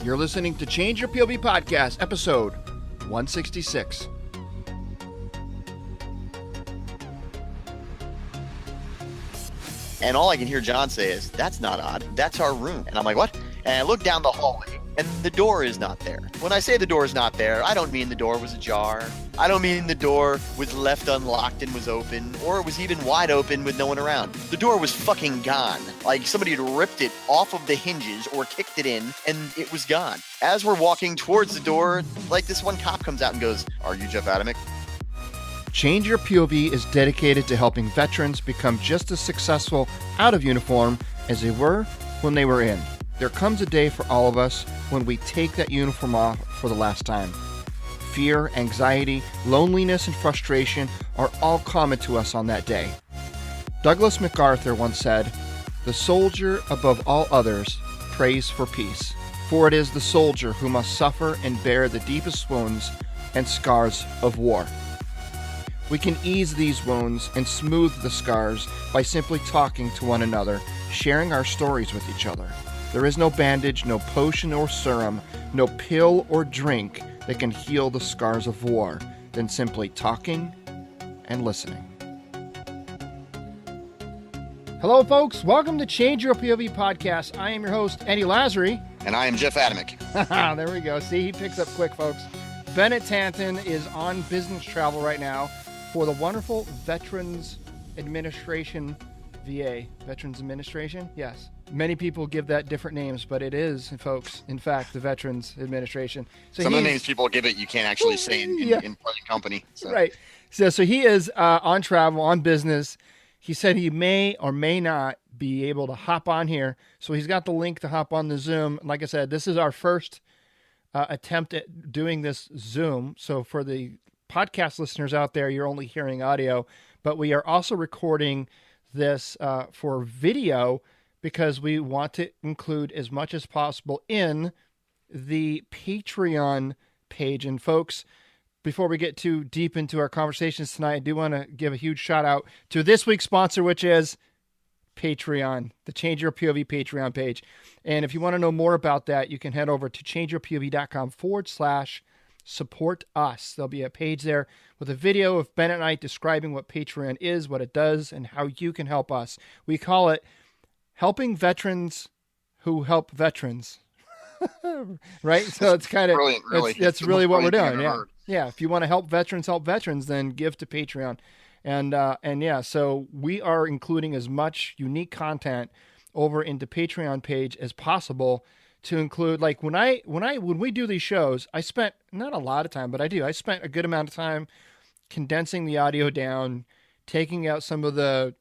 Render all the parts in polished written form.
You're listening to Change Your POV Podcast, episode 166. And all I can hear John say is, "That's not odd. That's our room." And I'm like, "What?" And I look down the hallway, and the door is not there. When I say the door is not there, I don't mean the door was ajar. I don't mean the door was left unlocked and was open, or it was even wide open with no one around. The door was fucking gone. Like somebody had ripped it off of the hinges or kicked it in, and it was gone. As we're walking towards the door, like this one cop comes out and goes, "Are you Jeff Adamec?" Change Your POV is dedicated to helping veterans become just as successful out of uniform as they were when they were in. There comes a day for all of us when we take that uniform off for the last time. Fear, anxiety, loneliness, and frustration are all common to us on that day. Douglas MacArthur once said, "The soldier above all others prays for peace, for it is the soldier who must suffer and bear the deepest wounds and scars of war." We can ease these wounds and smooth the scars by simply talking to one another, sharing our stories with each other. There is no bandage, no potion or serum, no pill or drink that can heal the scars of war than simply talking and listening. Hello, folks. Welcome to Change Your POV Podcast. I am your host, Andy Lazary. And I am Jeff Adamec. There we go. See, he picks up quick, folks. Bennett Tanton is on business travel right now for the wonderful Veterans Administration, VA. Veterans Administration? Yes. Many people give that different names, but it is, folks, in fact, the Veterans Administration. So some of the names people give it, you can't actually say in present company. So. Right. So he is on travel, on business. He said he may or may not be able to hop on here. So he's got the link to hop on the Zoom. Like I said, this is our first attempt at doing this Zoom. So for the podcast listeners out there, you're only hearing audio, but we are also recording this for video because we want to include as much as possible in the Patreon page. And folks, before we get too deep into our conversations tonight, I do want to give a huge shout out to this week's sponsor, which is Patreon, the Change Your POV Patreon page. And if you want to know more about that, you can head over to changeyourpov.com/support us. There'll be a page there with a video of Ben and I describing what Patreon is, what it does, and how you can help us. We call it Helping Veterans Who Help Veterans. Right? So it's kind of, brilliant, really. That's really what we're doing. Yeah. Yeah. If you want to help veterans, then give to Patreon. And yeah, so we are including as much unique content over into Patreon page as possible to include, like when we do these shows, I spent not a lot of time, but I spent a good amount of time condensing the audio down, taking out some of the,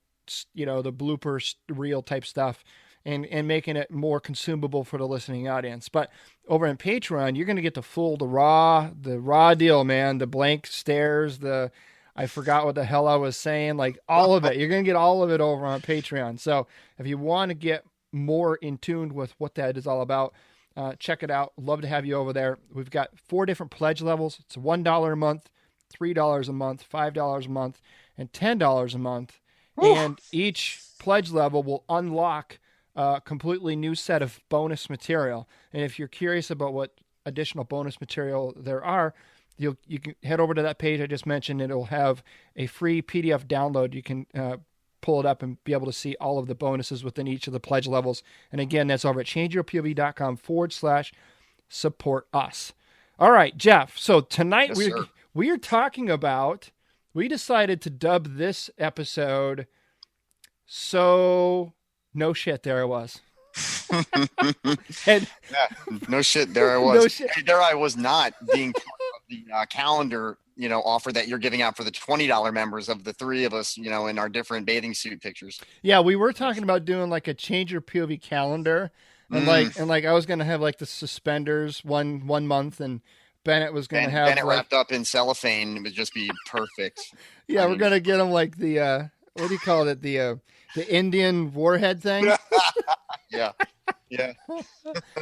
the blooper reel type stuff and making it more consumable for the listening audience. But over in Patreon, you're going to get the raw deal, man, the blank stares, I forgot what the hell I was saying, like all of it. You're going to get all of it over on Patreon. So if you want to get more in tune with what that is all about, check it out. Love to have you over there. We've got 4 different pledge levels. It's $1 a month, $3 a month, $5 a month, and $10 a month. Ooh. And each pledge level will unlock a completely new set of bonus material. And if you're curious about what additional bonus material there are, you can head over to that page I just mentioned. It'll have a free PDF download. You can pull it up and be able to see all of the bonuses within each of the pledge levels. And again, that's over at changeyourpov.com/support us. All right, Jeff. So tonight we are talking about, we decided to dub this episode So No Shit, There I Was. And, yeah, no shit, there I was. No shit. Hey, there I was not being part of the calendar, offer that you're giving out for the $20 members of the 3 of us, in our different bathing suit pictures. Yeah, we were talking about doing like a Change Your POV calendar, and like I was gonna have like the suspenders one month, and Bennett was gonna have Bennett wrapped up in cellophane. It would just be perfect. Yeah, we're gonna get him like the what do you call it, the Indian warhead thing. Yeah. Yeah.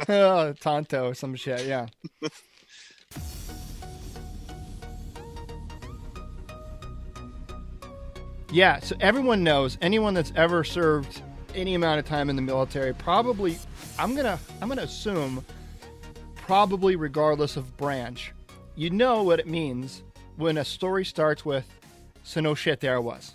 Oh, Tonto or some shit. Yeah. Yeah. So everyone knows, anyone that's ever served any amount of time in the military, probably, I'm gonna assume probably regardless of branch, you know what it means when a story starts with, so no shit, there I was.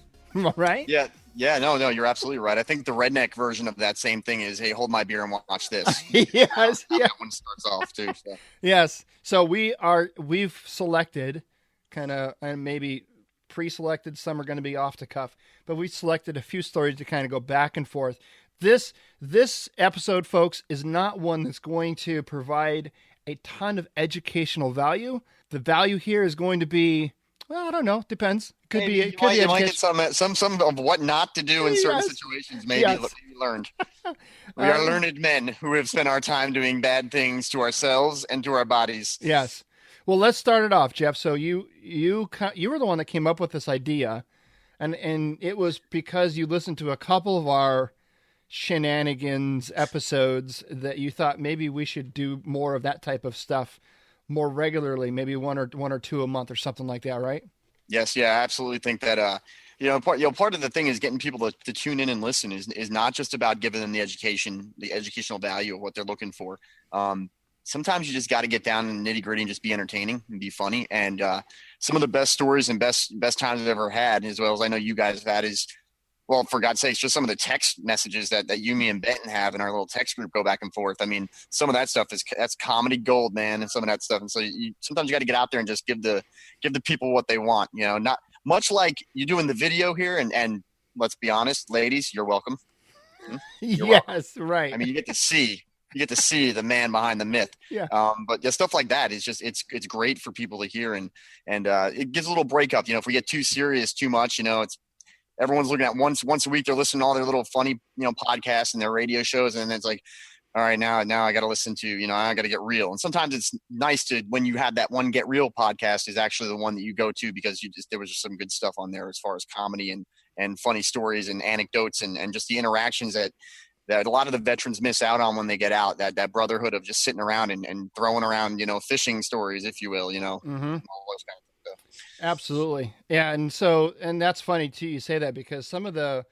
Right? Yeah, no, you're absolutely right. I think the redneck version of that same thing is, hey, hold my beer and watch this. Yes, yeah. That one starts off too. So. Yes. So we've selected kind of, and maybe pre-selected, some are going to be off the cuff, but we selected a few stories to kind of go back and forth. This episode, folks, is not one that's going to provide a ton of educational value. The value here is going to be, well, I don't know. Depends. Could maybe be. Could you might get some of what not to do in certain situations. Maybe learned. We are learned men who have spent our time doing bad things to ourselves and to our bodies. Yes. Well, let's start it off, Jeff. So you were the one that came up with this idea, and it was because you listened to a couple of our shenanigans episodes that you thought maybe we should do more of that type of stuff more regularly, maybe one or two a month or something like that, right? Yes, yeah, I absolutely think that part of the thing is getting people to tune in and listen is not just about giving them the educational value of what they're looking for. Sometimes you just got to get down in the nitty gritty and just be entertaining and be funny. And some of the best stories and best times I've ever had, as well as I know you guys have had, is, well, for God's sakes, just some of the text messages that you, me, and Benton have in our little text group go back and forth. I mean, some of that stuff that's comedy gold, man, and some of that stuff. And so sometimes you got to get out there and just give the people what they want. You know, not much like you do in the video here. And let's be honest, ladies, you're welcome. Yes, welcome. Right. I mean, you get to see the man behind the myth. Yeah. But just stuff like that is just it's great for people to hear, and it gives a little breakup. You know, if we get too serious too much, you know, it's. Everyone's looking at once a week. They're listening to all their little funny, podcasts and their radio shows. And it's like, all right, now I got to listen to, I got to get real. And sometimes it's nice to, when you have that one Get Real podcast is actually the one that you go to because there was just some good stuff on there as far as comedy and funny stories and anecdotes and just the interactions that a lot of the veterans miss out on when they get out, that brotherhood of just sitting around and throwing around, fishing stories, if you will, Mm-hmm. all those kind of stuff. Absolutely. Yeah. And that's funny too. You say that because some of the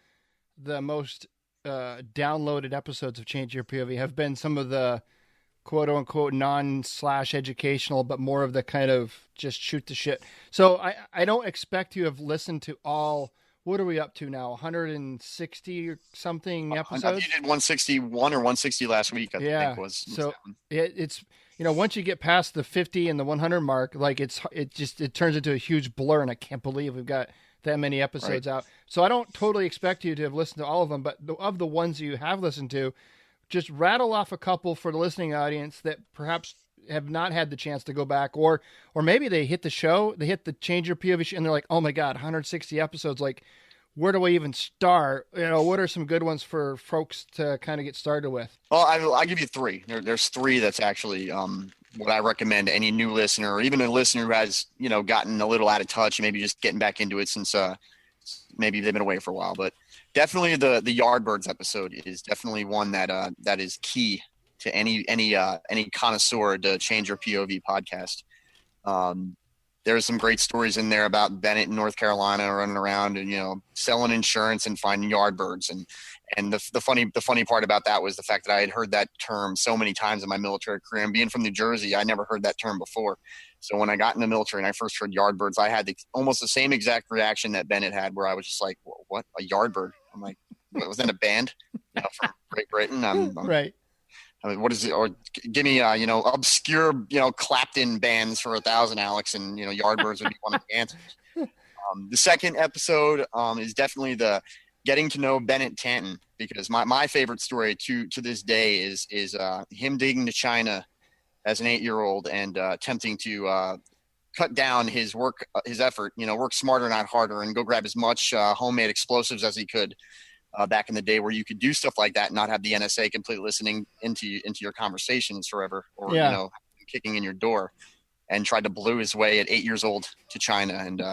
most downloaded episodes of Change Your POV have been some of the quote unquote non/educational, but more of the kind of just shoot the shit. So I don't expect you to have listened to all. What are we up to now? 160 or something episodes? You did 161 or 160 last week, I think was. So it's, once you get past the 50 and the 100 mark, like it turns into a huge blur, and I can't believe we've got that many episodes out. So I don't totally expect you to have listened to all of them, but of the ones you have listened to, just rattle off a couple for the listening audience that perhaps have not had the chance to go back, or maybe they hit the Change Your POV and they're like, oh my God, 160 episodes. Like, where do I even start? What are some good ones for folks to kind of get started with? Well, I'll give you three. There's three that's actually what I recommend to any new listener, or even a listener who has, gotten a little out of touch and maybe just getting back into it since maybe they've been away for a while. But definitely the Yardbirds episode is definitely one that is key to any connoisseur to Change Your POV podcast. There's some great stories in there about Bennett in North Carolina running around and, selling insurance and finding Yardbirds. And the funny part about that was the fact that I had heard that term so many times in my military career. And being from New Jersey, I never heard that term before. So when I got in the military and I first heard Yardbirds, I had almost the same exact reaction that Bennett had, where I was just like, what, a Yardbird? I'm like, was that a band from Great Britain? I'm right. I mean, what is it? Or give me, obscure, Clapton bands for 1,000, Alex, and Yardbirds would be one of the answers. The second episode is definitely the getting to know Bennett Tanton, because my favorite story to this day is him digging to China as an 8-year-old and attempting to cut down his effort, work smarter, not harder, and go grab as much homemade explosives as he could. Back in the day, where you could do stuff like that and not have the NSA completely listening into your conversations forever, or kicking in your door, and tried to blew his way at 8 years old to China. And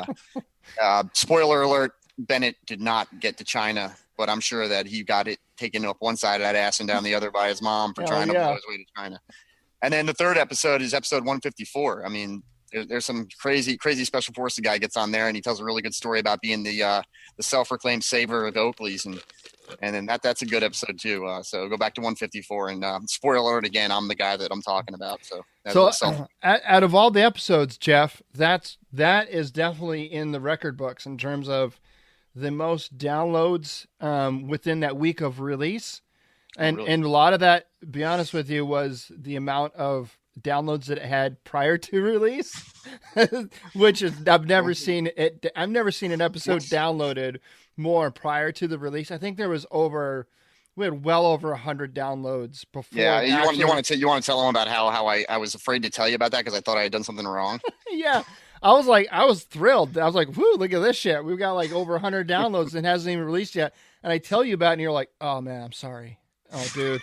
spoiler alert, Bennett did not get to China, but I'm sure that he got it taken up one side of that ass and down the other by his mom for trying to blow his way to China. And then the third episode is episode 154. I mean, there's some crazy special forces guy gets on there, and he tells a really good story about being the self-proclaimed savior of Oakleys, and And then that's a good episode too. So go back to 154 and spoiler alert again. I'm the guy that I'm talking about. So out of all the episodes, Jeff, that is definitely in the record books in terms of the most downloads within that week of release. And really? And a lot of that, to be honest with you, was the amount of downloads that it had prior to release, which is I've never seen it. I've never seen an episode downloaded more prior to the release. I think we had well over 100 downloads before. Yeah, you want to tell them about how I was afraid to tell you about that because I thought I had done something wrong. Yeah. I was thrilled. I was like, whoo, look at this shit. We've got like over 100 downloads and it hasn't even released yet. And I tell you about it and you're like, oh man, I'm sorry. Oh dude,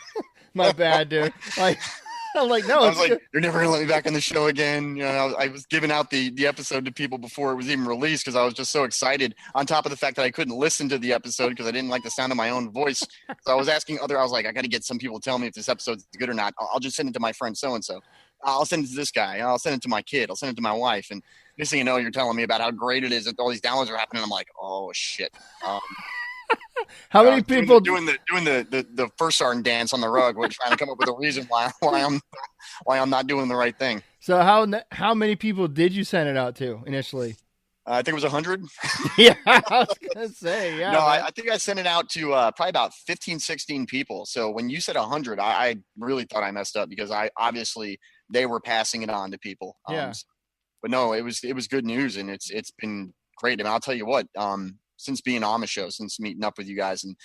my bad, dude. Like, I'm like, no, I was like, you're never gonna let me back on the show again. You know, I was giving out the episode to people before it was even released because I was just so excited. On top of the fact that I couldn't listen to the episode because I didn't like the sound of my own voice. So I was asking I was like, I got to get some people to tell me if this episode's good or not. I'll just send it to my friend so and so. I'll send it to this guy. I'll send it to my kid. I'll send it to my wife. And next thing you know, you're telling me about how great it is that all these downloads are happening. I'm like, oh shit. How many people doing the first sergeant dance on the rug? We're trying to come up with a reason why I'm not doing the right thing. So how many people did you send it out to initially? I think it was 100. Yeah, I was gonna say, yeah. No, I think I sent it out to probably about 15, 16 people. So when you said 100, I really thought I messed up because obviously they were passing it on to people. Yeah. But no, it was good news and it's been great. I mean, I'll tell you what. Since being on the show, since meeting up with you guys, and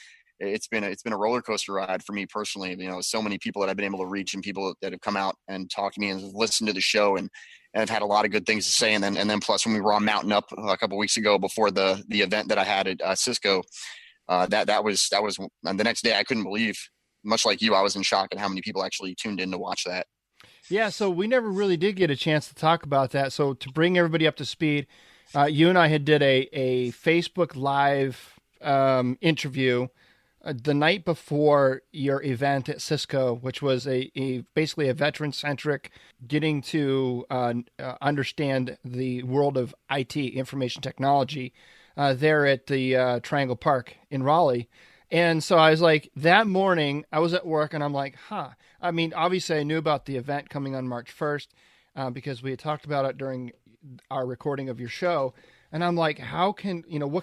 it's been a roller coaster ride for me personally. You know, so many people that I've been able to reach and people that have come out and talked to me and listened to the show and have had a lot of good things to say. And then plus when we were on Mountain Up a couple of weeks ago before the event that I had at Cisco, that was the next day. I couldn't believe, much like you, I was in shock at how many people actually tuned in to watch that. Yeah. So we never really did get a chance to talk about that. So to bring everybody up to speed, you and I did a Facebook Live interview the night before your event at Cisco, which was basically a veteran-centric, getting to understand the world of IT, information technology, there at the Triangle Park in Raleigh. And so I was like, that morning, I was at work, and I'm like, I mean, obviously I knew about the event coming on March 1st because we had talked about it during our recording of your show. And I'm like, what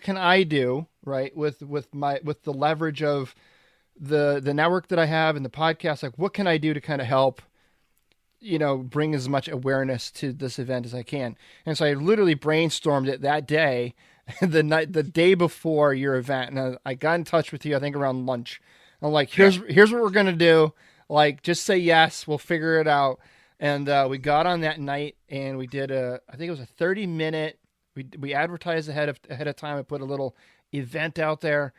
can I do, right, with the leverage of the network that I have and the podcast? Like, what can I do to kind of help, bring as much awareness to this event as I can? And so I literally brainstormed it that day, the day before your event. And I got in touch with you, I think around lunch. I'm like, here's what we're going to do. Like, just say yes, we'll figure it out. And we got on that night and we did I think it was a 30-minute, we advertised ahead of time. I put a little event out there.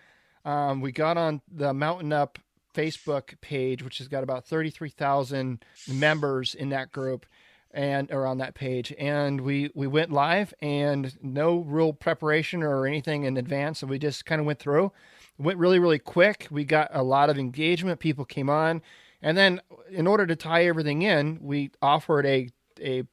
We got on the Mountain Up Facebook page, which has got about 33,000 members in that group and around that page. And we went live and no real preparation or anything in advance. So we just kind of went through. It went really, really quick. We got a lot of engagement. People came on. And then in order to tie everything in, we offered a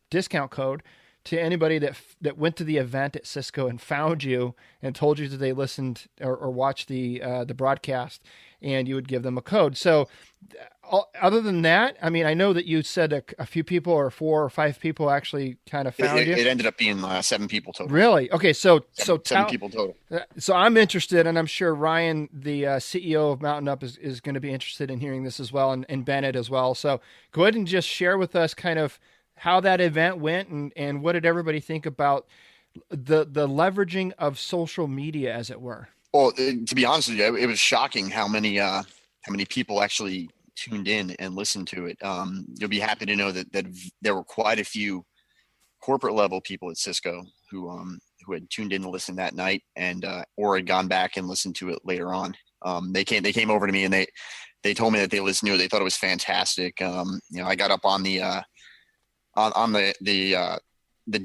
discount code to anybody that went to the event at Cisco and found you and told you that they listened or watched the broadcast, and you would give them a code. So other than that, I mean, I know that you said a few people or 4 or 5 people actually kind of found you. It ended up being 7 people total. Really? Okay. So 7 people total. So I'm interested, and I'm sure Ryan, the CEO of Mountain Up, is going to be interested in hearing this as well, and Bennett as well. So go ahead and just share with us kind of how that event went and what did everybody think about the leveraging of social media, as it were. Well, to be honest with you, it was shocking how many people actually tuned in and listened to it. You'll be happy to know that there were quite a few corporate level people at Cisco who had tuned in to listen that night and or had gone back and listened to it later on. They came over to me and they told me that they listened to it. They thought it was fantastic. I got up on the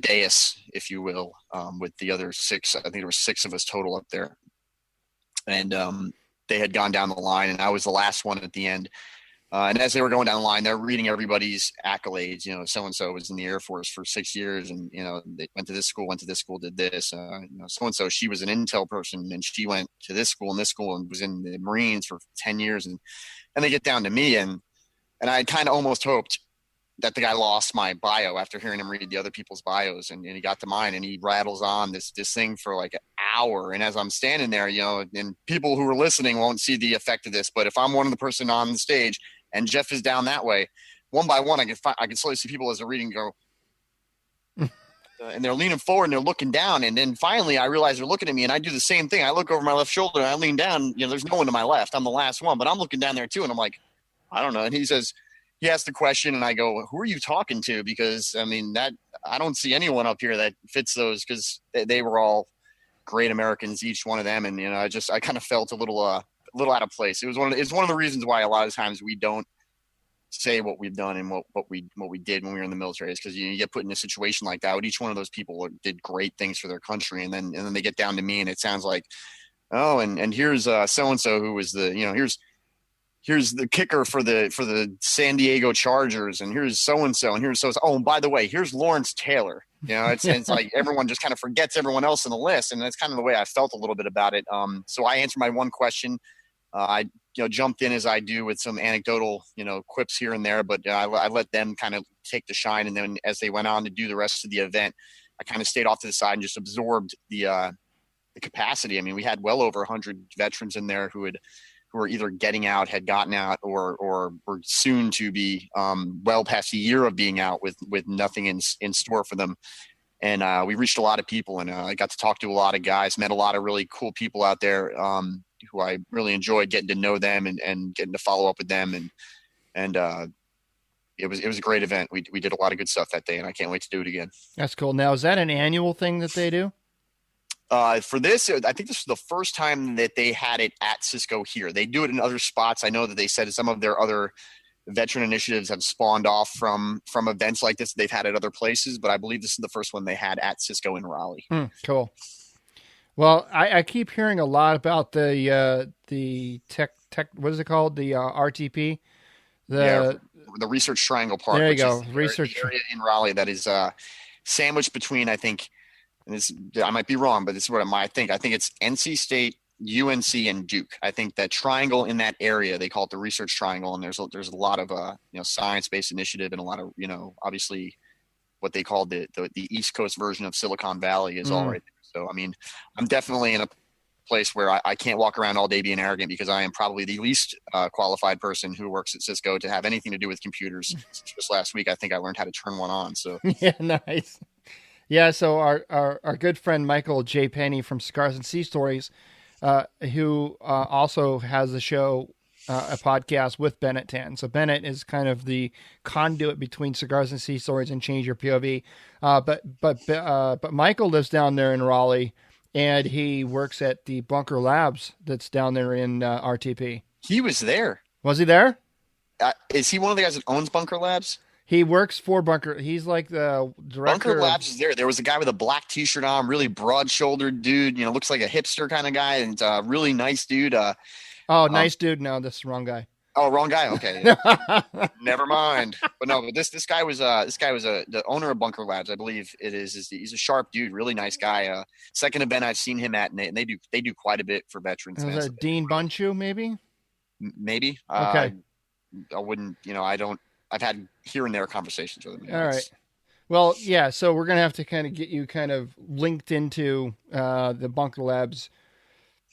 dais, if you will, with the other 6. I think there were 6 of us total up there. And they had gone down the line, and I was the last one at the end. And as they were going down the line, they're reading everybody's accolades. You know, so-and-so was in the Air Force for 6 years and, you know, they went to this school, did this. You know, so-and-so, she was an intel person and she went to this school and was in the Marines for 10 years. And they get down to me and I kind of almost hoped that the guy lost my bio after hearing him read the other people's bios. And he got to mine and he rattles on this thing for like an hour. And as I'm standing there, you know, and people who are listening won't see the effect of this, but if I'm one of the person on the stage and Jeff is down that way, one by one, I can slowly see people as they're reading go, and they're leaning forward and they're looking down. And then finally I realize they're looking at me and I do the same thing. I look over my left shoulder and I lean down, you know, there's no one to my left. I'm the last one, but I'm looking down there too. And I'm like, I don't know. And he asked the question and I go, who are you talking to? Because I mean, I don't see anyone up here that fits those, because they were all great Americans, each one of them. And, you know, I kind of felt a little out of place. It's one of the reasons why a lot of times we don't say what we've done and what we did when we were in the military, is because you get put in a situation like that. Each one of those people did great things for their country. And then they get down to me and it sounds like, oh, and here's so-and-so who was the, you know, here's the kicker for the San Diego Chargers, and here's so-and-so, and here's so-and-so. Oh, and by the way, here's Lawrence Taylor. You know, it's like everyone just kind of forgets everyone else in the list. And that's kind of the way I felt a little bit about it. So I answered my one question. I jumped in as I do with some anecdotal, you know, quips here and there, but I let them kind of take the shine. And then as they went on to do the rest of the event, I kind of stayed off to the side and just absorbed the capacity. I mean, we had well over 100 veterans in there who were either getting out, had gotten out, or were soon to be well past a year of being out with nothing in store for them. And we reached a lot of people, and I got to talk to a lot of guys, met a lot of really cool people out there who I really enjoyed getting to know them and getting to follow up with them. And it was a great event. We did a lot of good stuff that day, and I can't wait to do it again. That's cool. Now, is that an annual thing that they do? For this, I think this was the first time that they had it at Cisco here. They do it in other spots. I know that they said some of their other veteran initiatives have spawned off from events like this they've had at other places, but I believe this is the first one they had at Cisco in Raleigh. Cool. Well, I keep hearing a lot about the tech, what is it called? The RTP? The Research Triangle Park. There you go. Research area in Raleigh that is sandwiched between, I think, and this, I might be wrong, but this is what I think. I think it's NC State, UNC, and Duke. I think that triangle in that area, they call it the Research Triangle, and there's a lot of science-based initiative and a lot of, you know, obviously what they call the East Coast version of Silicon Valley is all right there. So I mean, I'm definitely in a place where I can't walk around all day being arrogant, because I am probably the least qualified person who works at Cisco to have anything to do with computers. Just last week, I think I learned how to turn one on. So yeah, nice. Yeah, so our good friend Michael J. Penny from Cigars and Sea Stories, who also has a show, a podcast with Bennett Tan. So Bennett is kind of the conduit between Cigars and Sea Stories and Change Your POV. But Michael lives down there in Raleigh, and he works at the Bunker Labs that's down there in RTP. He was there. Was he there? Is he one of the guys that owns Bunker Labs? He works for Bunker. He's like the director. Bunker Labs is there. There was a guy with a black T-shirt on, really broad-shouldered dude. You know, looks like a hipster kind of guy, and really nice dude. Nice dude. No, this is the wrong guy. Oh, wrong guy. Okay, never mind. But no, but this guy was the owner of Bunker Labs, I believe it is. He's a sharp dude, really nice guy. Second event I've seen him at, and they do quite a bit for veterans. Was that Dean Bunchu, maybe? Maybe. Okay. I wouldn't. You know, I don't. I've had here and there conversations with him. All right. Well, yeah. So we're gonna have to kind of get you kind of linked into the Bunker Labs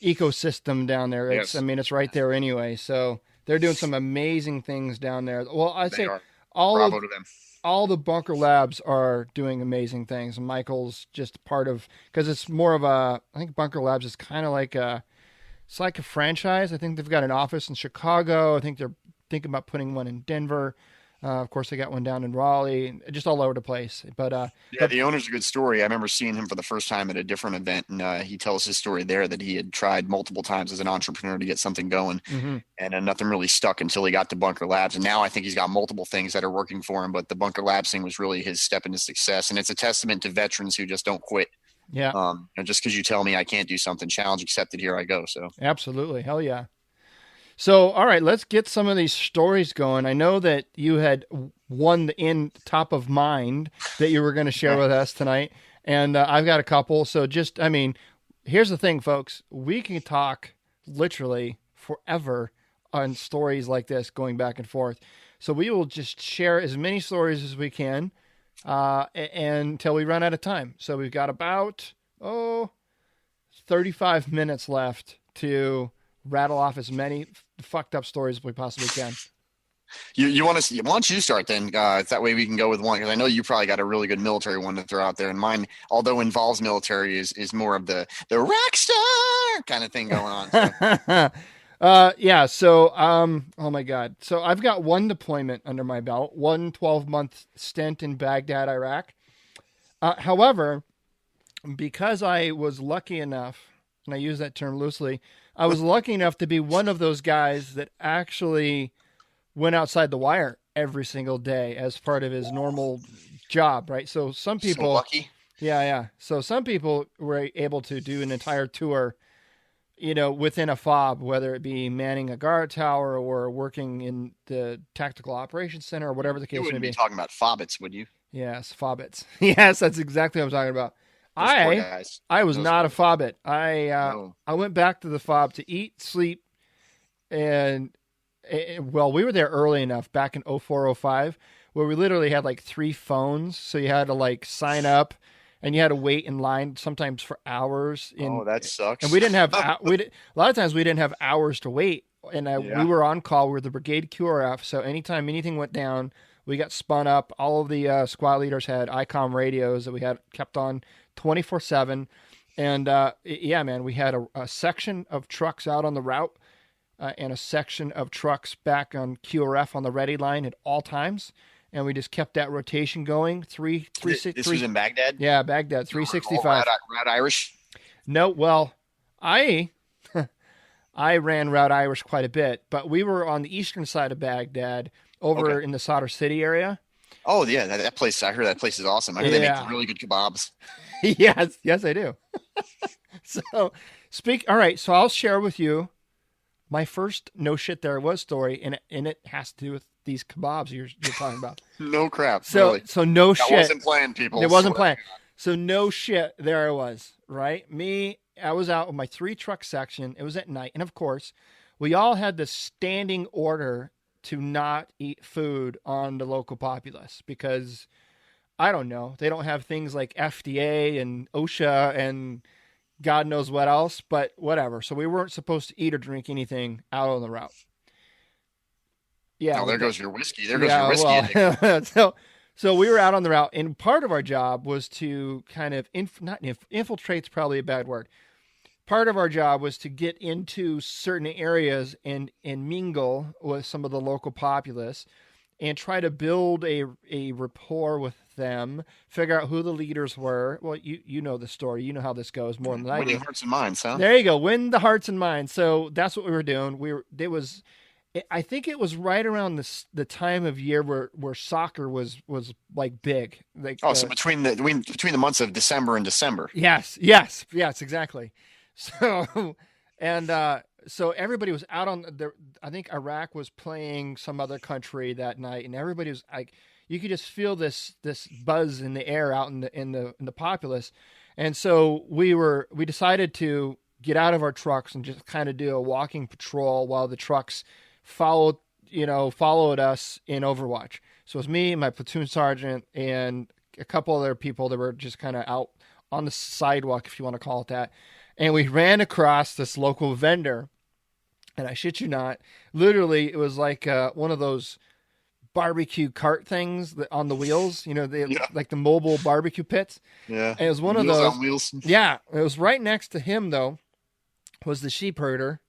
ecosystem down there. It's, yes. I mean, it's right there anyway. So they're doing some amazing things down there. Well, I'd say bravo to them. All the Bunker Labs are doing amazing things. Michael's just part of, because it's more of I think Bunker Labs is kind of like it's like a franchise. I think they've got an office in Chicago. I think they're thinking about putting one in Denver. Of course, they got one down in Raleigh, just all over the place. But the owner's a good story. I remember seeing him for the first time at a different event, and he tells his story there that he had tried multiple times as an entrepreneur to get something going, and nothing really stuck until he got to Bunker Labs. And now I think he's got multiple things that are working for him, but the Bunker Labs thing was really his step into success. And it's a testament to veterans who just don't quit. Yeah. And just because you tell me I can't do something, challenge accepted, here I go. So absolutely. Hell yeah. So, all right, let's get some of these stories going. I know that you had one in top of mind that you were going to share with us tonight, and I've got a couple. So here's the thing, folks. We can talk literally forever on stories like this going back and forth. So we will just share as many stories as we can until we run out of time. So we've got about 35 minutes left to rattle off as many fucked up stories as we possibly can. You want to? Why don't you start then? That way we can go with one, because I know you probably got a really good military one to throw out there, and mine, although involves military, is more of the rock star kind of thing going on. So. Yeah. So, oh my God. So I've got one deployment under my belt, 12-month stint in Baghdad, Iraq. However, because I was lucky enough, and I use that term loosely, I was lucky enough to be one of those guys that actually went outside the wire every single day as part of his normal job, right? So some people, so lucky. Yeah. So some people were able to do an entire tour, within a FOB, whether it be manning a guard tower or working in the tactical operations center or whatever the case may be. You wouldn't be talking about FOBits, would you? Yes, FOBits. Yes, that's exactly what I'm talking about. I was not a FOBit. I went back to the FOB to eat, sleep, and we were there early enough back in 0405 where we literally had like 3 phones, so you had to like sign up and you had to wait in line sometimes for hours. That sucks. And we didn't have a lot of times we didn't have hours to wait, and we were on call. We were the brigade QRF, so anytime anything went down, we got spun up. All of the squad leaders had ICOM radios that we had kept on 24/7, and man, we had a section of trucks out on the route and a section of trucks back on QRF on the ready line at all times, and we just kept that rotation going. This was in Baghdad? Yeah, Baghdad, 365. Route Irish? No, well, I ran Route Irish quite a bit, but we were on the eastern side of Baghdad, over in the Sadr City area. Oh yeah, that place. I heard that place is awesome. I heard they make really good kebabs. Yes, I do. All right, so I'll share with you my first no shit there was story, and it has to do with these kebabs you're talking about. No crap. So really. So no that shit. Wasn't planned, people. It wasn't planned. So no shit. There I was. Right. I was out with my 3 truck section. It was at night, and of course, we all had this standing order to not eat food on the local populace because, I don't know, they don't have things like FDA and OSHA and God knows what else, but whatever. So we weren't supposed to eat or drink anything out on the route. Yeah. Oh, there goes your whiskey. There goes your whiskey. Well, so we were out on the route, and part of our job was to kind of infiltrate's probably a bad word. Part of our job was to get into certain areas and mingle with some of the local populace and try to build a rapport with them, figure out who the leaders were. Well, you know the story. You know how this goes more than I do. Winning hearts and minds, huh? There you go. Win the hearts and minds. So that's what we were doing. I think it was right around the time of year where soccer was like big. Like, so between the months of December and December. Yes, exactly. So, so everybody was out on I think Iraq was playing some other country that night, and everybody was like, you could just feel this buzz in the air out in the populace. And so we decided to get out of our trucks and just kind of do a walking patrol while the trucks followed us in Overwatch. So it was me, my platoon sergeant, and a couple other people that were just kind of out on the sidewalk, if you want to call it that. And we ran across this local vendor, and I shit you not, literally it was like one of those barbecue cart things that on the wheels, like the mobile barbecue pits. Yeah. And it was one of those. On wheels. Yeah. It was right next to him, though, was the sheep herder.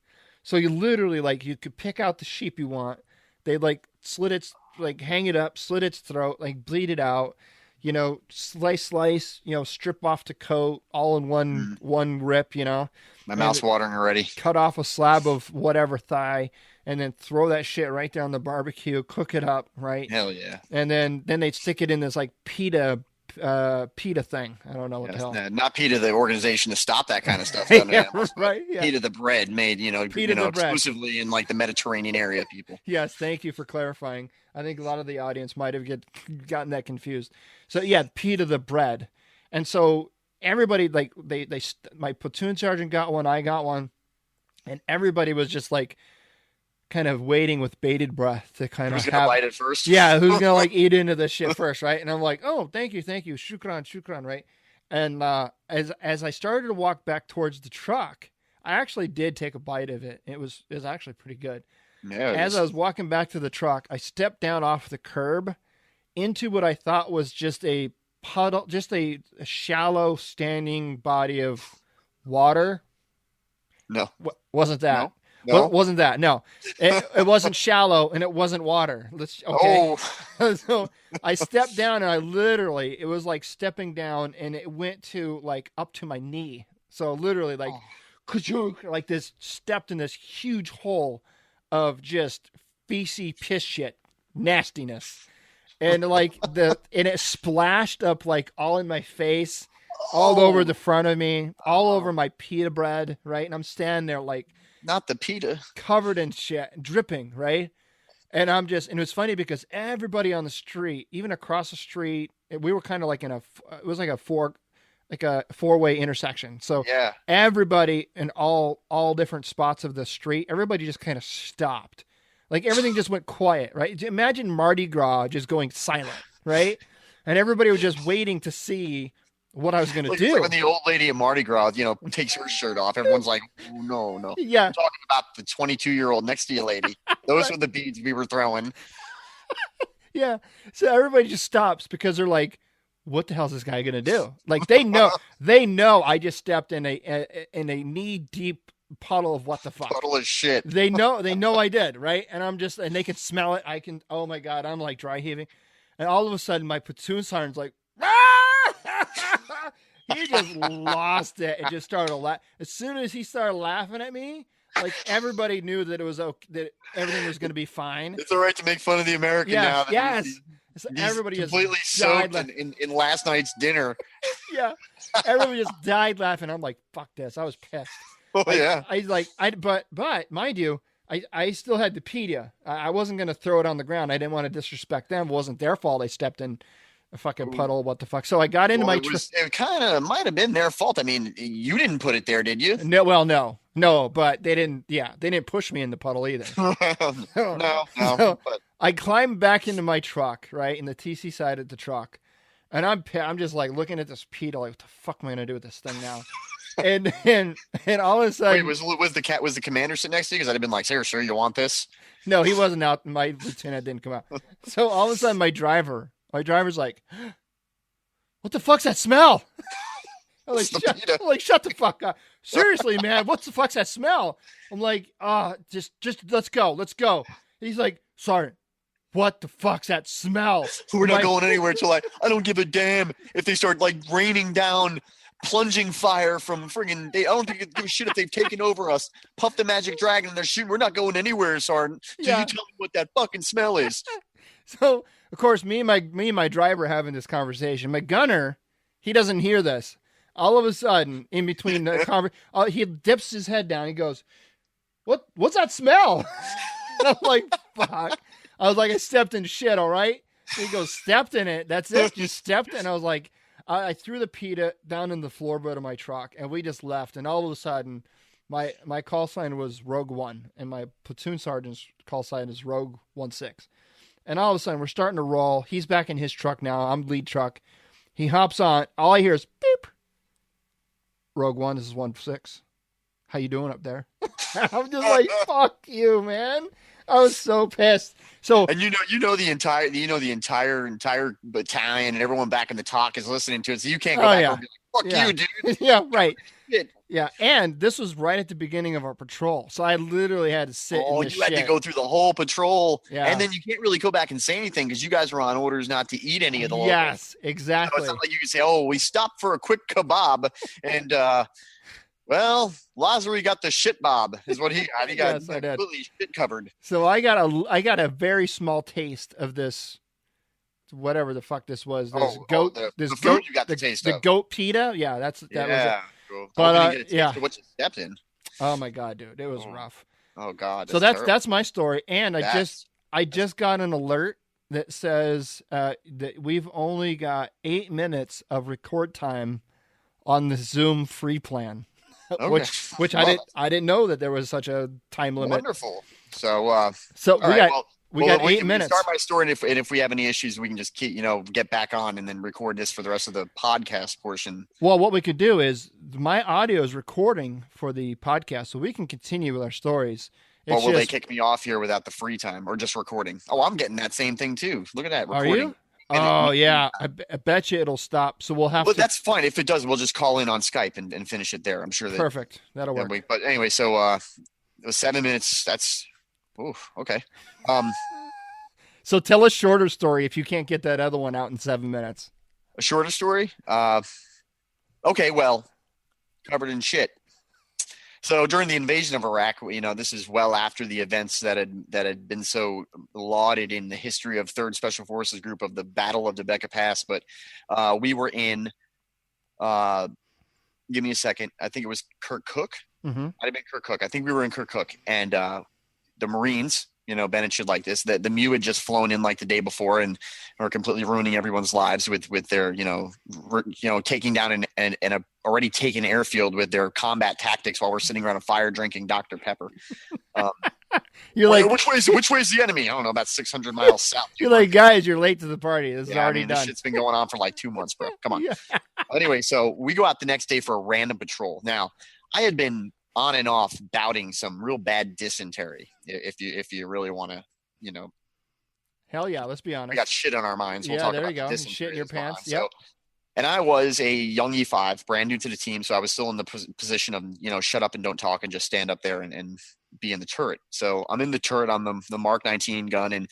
So you literally, you could pick out the sheep you want. They'd hang it up, slit its throat, bleed it out. Slice, strip off the coat all in one rip, My mouth's watering already. Cut off a slab of whatever thigh and then throw that shit right down the barbecue, cook it up, right? Hell yeah. And then they'd stick it in this pita PETA thing. I don't know what the hell. Not PETA, the organization to stop that kind of stuff. Yeah, right. Yeah. PETA, the bread made, exclusively in like the Mediterranean area, people. Yes, thank you for clarifying. I think a lot of the audience might have gotten that confused. So yeah, PETA, the bread, and so everybody like my platoon sergeant got one, I got one, and everybody was just like kind of waiting with bated breath to kind who's of gonna bite it first. Yeah, who's gonna like eat into this shit first, right? And I'm like, oh, thank you, shukran, right? And as I started to walk back towards the truck, I actually did take a bite of it. It was actually pretty good. Yeah. As I was walking back to the truck, I stepped down off the curb into what I thought was just a puddle, just a shallow standing body of water. No, wasn't that. No. Wasn't that? No, it wasn't shallow and it wasn't water. Okay. Oh. So I stepped down and it was like stepping down and it went to like up to my knee. So literally like this stepped in this huge hole of just feces, piss shit, nastiness. And like and it splashed up like all in my face, all over the front of me, all over my pita bread. Right. And I'm standing there like, not the PETA, covered in shit, dripping, right? And and it was funny because everybody on the street, even across the street, we were kind of like it was like a four-way intersection. So yeah, everybody in all different spots of the street, everybody just kind of stopped. Like everything just went quiet, right? Imagine Mardi Gras just going silent, right? And everybody was just waiting to see what I was going to do. Like when the old lady at Mardi Gras, takes her shirt off, everyone's like, oh, no. Yeah. I'm talking about the 22-year-old next to you lady. Those were the beads we were throwing. Yeah. So everybody just stops because they're like, what the hell is this guy going to do? Like they know I just stepped in a knee-deep puddle of what the fuck. Puddle of shit. They know I did, right? And and they can smell it. Oh my God, I'm like dry heaving. And all of a sudden my platoon sergeant's like, he just lost it and just started laughing. As soon as he started laughing at me, like everybody knew that it was okay, that everything was going to be fine. It's all right to make fun of the American now. Yes. So everybody completely soaked in last night's dinner. Yeah. Everybody just died laughing. I'm like, fuck this. I was pissed. Oh yeah. But mind you, I still had the PETA. I wasn't going to throw it on the ground. I didn't want to disrespect them. It wasn't their fault. I stepped in a fucking puddle. What the fuck? So I got into my truck. It kind of might have been their fault. I mean, you didn't put it there, did you? No. Well, no, but they didn't. Yeah, they didn't push me in the puddle either. No. So I climbed back into my truck, right, in the TC side of the truck, and I'm just like looking at this PETA, like, what the fuck am I gonna do with this thing now? and all of a sudden, was the commander sitting next to you? Because I'd have been like, sir, you want this? No, he wasn't out. My lieutenant didn't come out. So all of a sudden, my driver's like, what the fuck's that smell? I'm like, shut the fuck up. Seriously, man, what the fuck's that smell? I'm like, just let's go. He's like, Sergeant, what the fuck's that smell? We're not going anywhere until I don't give a damn if they start like raining down plunging fire from friggin' I don't think it give a shit if they've taken over us. Puff the magic dragon and they're shooting. We're not going anywhere, Sergeant. You tell me what that fucking smell is. So of course, me and my driver having this conversation. My gunner, he doesn't hear this. All of a sudden, in between the he dips his head down. He goes, "What's that smell?" I'm like, "Fuck!" I was like, "I stepped in shit." All right. He goes, "Stepped in it. That's it. Just stepped." And I was like, I threw the PETA down in the floorboard of my truck, and we just left. And all of a sudden, my call sign was Rogue 1, and my platoon sergeant's call sign is Rogue 16. And all of a sudden, we're starting to roll. He's back in his truck now. I'm lead truck. He hops on. All I hear is beep. Rogue 1, this is 16. How you doing up there? I'm just like, fuck you, man. I was so pissed. So, and you know the entire battalion and everyone back in the talk is listening to it. So you can't go back and be like, fuck you, dude. Yeah, right. Yeah, and this was right at the beginning of our patrol, so I literally had to sit. Oh, you had to go through the whole patrol, yeah. And then you can't really go back and say anything because you guys were on orders not to eat any of the locals. Yes, exactly. So it's not like you can say, "Oh, we stopped for a quick kebab," and well, Lazarus got the shit bob, is what he got. He got completely shit covered. So I got a very small taste of this whatever the fuck this was. The food you got to taste the of. goat pita. Yeah, that was it. Cool. But yeah, what you stepped in. Oh my god, dude, it was rough. Oh god. So that's my story, and I just got an alert that says that we've only got 8 minutes of record time on the Zoom free plan, okay. which I didn't know that there was such a time limit. Wonderful. So we got 8 minutes. Start my story, and if we have any issues, we can just get back on and then record this for the rest of the podcast portion. Well, what we could do is my audio is recording for the podcast, so we can continue with our stories. Will they kick me off here without the free time or just recording? Oh, I'm getting that same thing too. Look at that. Recording. Are you? Oh, yeah. I bet you it'll stop. So we'll have to. But that's fine. If it does, we'll just call in on Skype and finish it there. I'm sure that. Perfect. That'll work. But anyway, so it was 7 minutes. That's. Okay. So tell a shorter story if you can't get that other one out in 7 minutes. A shorter story? Okay, well, covered in shit. So during the invasion of Iraq, this is well after the events that had been so lauded in the history of 3rd Special Forces Group of the Battle of Adamec Pass. But we were in, give me a second, I think it was Kirkuk. Mm-hmm. Might have been Kirkuk. I think we were in Kirkuk. And the Marines, Bennett should like this, that the MEU had just flown in like the day before and are completely ruining everyone's lives with their, taking down an already taken airfield with their combat tactics while we're sitting around a fire drinking Dr. Pepper. You're like, which way is the enemy? I don't know, about 600 miles south. You're like, guys, you're late to the party. This is already done. This shit's been going on for like 2 months, bro. Come on. Yeah. Anyway, so we go out the next day for a random patrol. Now, I had been on and off bouting some real bad dysentery. If you really want to, Hell yeah, let's be honest. We got shit on our minds. We'll yeah, talk there about you go. Dysentery Shit in your pants. Yep. So, and I was a young E5, brand new to the team, so I was still in the position of, shut up and don't talk and just stand up there and be in the turret. So I'm in the turret on the Mark 19 gun, and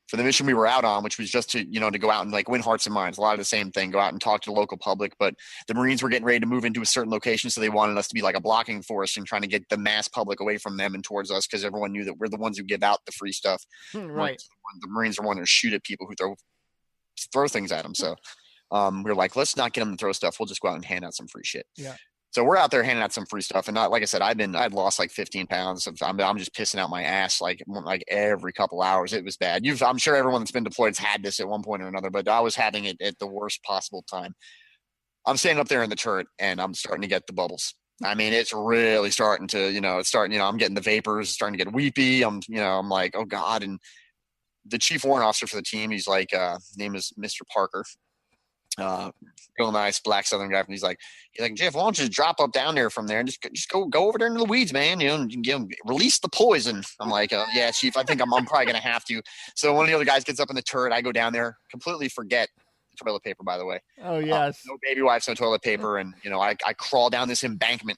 for the mission we were out on, which was just to go out and like win hearts and minds, a lot of the same thing, go out and talk to the local public. But the Marines were getting ready to move into a certain location, so they wanted us to be like a blocking force and trying to get the mass public away from them and towards us, because everyone knew that we're the ones who give out the free stuff. Right. The Marines are one to shoot at people who throw things at them. So we were like, let's not get them to throw stuff. We'll just go out and hand out some free shit. Yeah. So we're out there handing out some free stuff, and like I said, I'd lost like 15 pounds. I'm just pissing out my ass like every couple hours. It was bad. I'm sure everyone that's been deployed has had this at one point or another, but I was having it at the worst possible time. I'm standing up there in the turret, and I'm starting to get the bubbles. I mean, it's really starting to, I'm getting the vapors, starting to get weepy. I'm like, oh God. And the chief warrant officer for the team, he's like, his name is Mr. Parker. Real nice black Southern guy. He's like, Jeff, why don't you just drop up down there from there and just go over there into the weeds, man? Release the poison. I'm like, yeah, Chief, I think I'm probably gonna have to. So one of the other guys gets up in the turret. I go down there, completely forget the toilet paper, by the way. Oh yes. No baby wipes, no toilet paper, and I crawl down this embankment.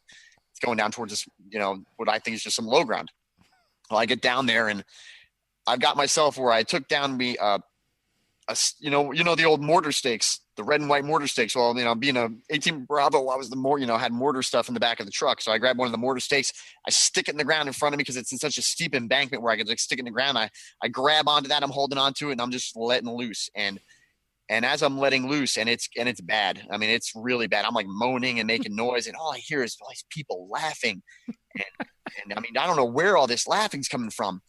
It's going down towards this, what I think is just some low ground. Well, I get down there, and I've got myself where I took down the old mortar stakes, the red and white mortar stakes. Well, being a 18 Bravo, I was had mortar stuff in the back of the truck. So I grabbed one of the mortar stakes. I stick it in the ground in front of me because it's in such a steep embankment where I could stick it in the ground. I grab onto that. I'm holding onto it, and I'm just letting loose. And as I'm letting loose, and it's bad. I mean, it's really bad. I'm like moaning and making noise, and all I hear is all these people laughing. And I mean, I don't know where all this laughing's coming from.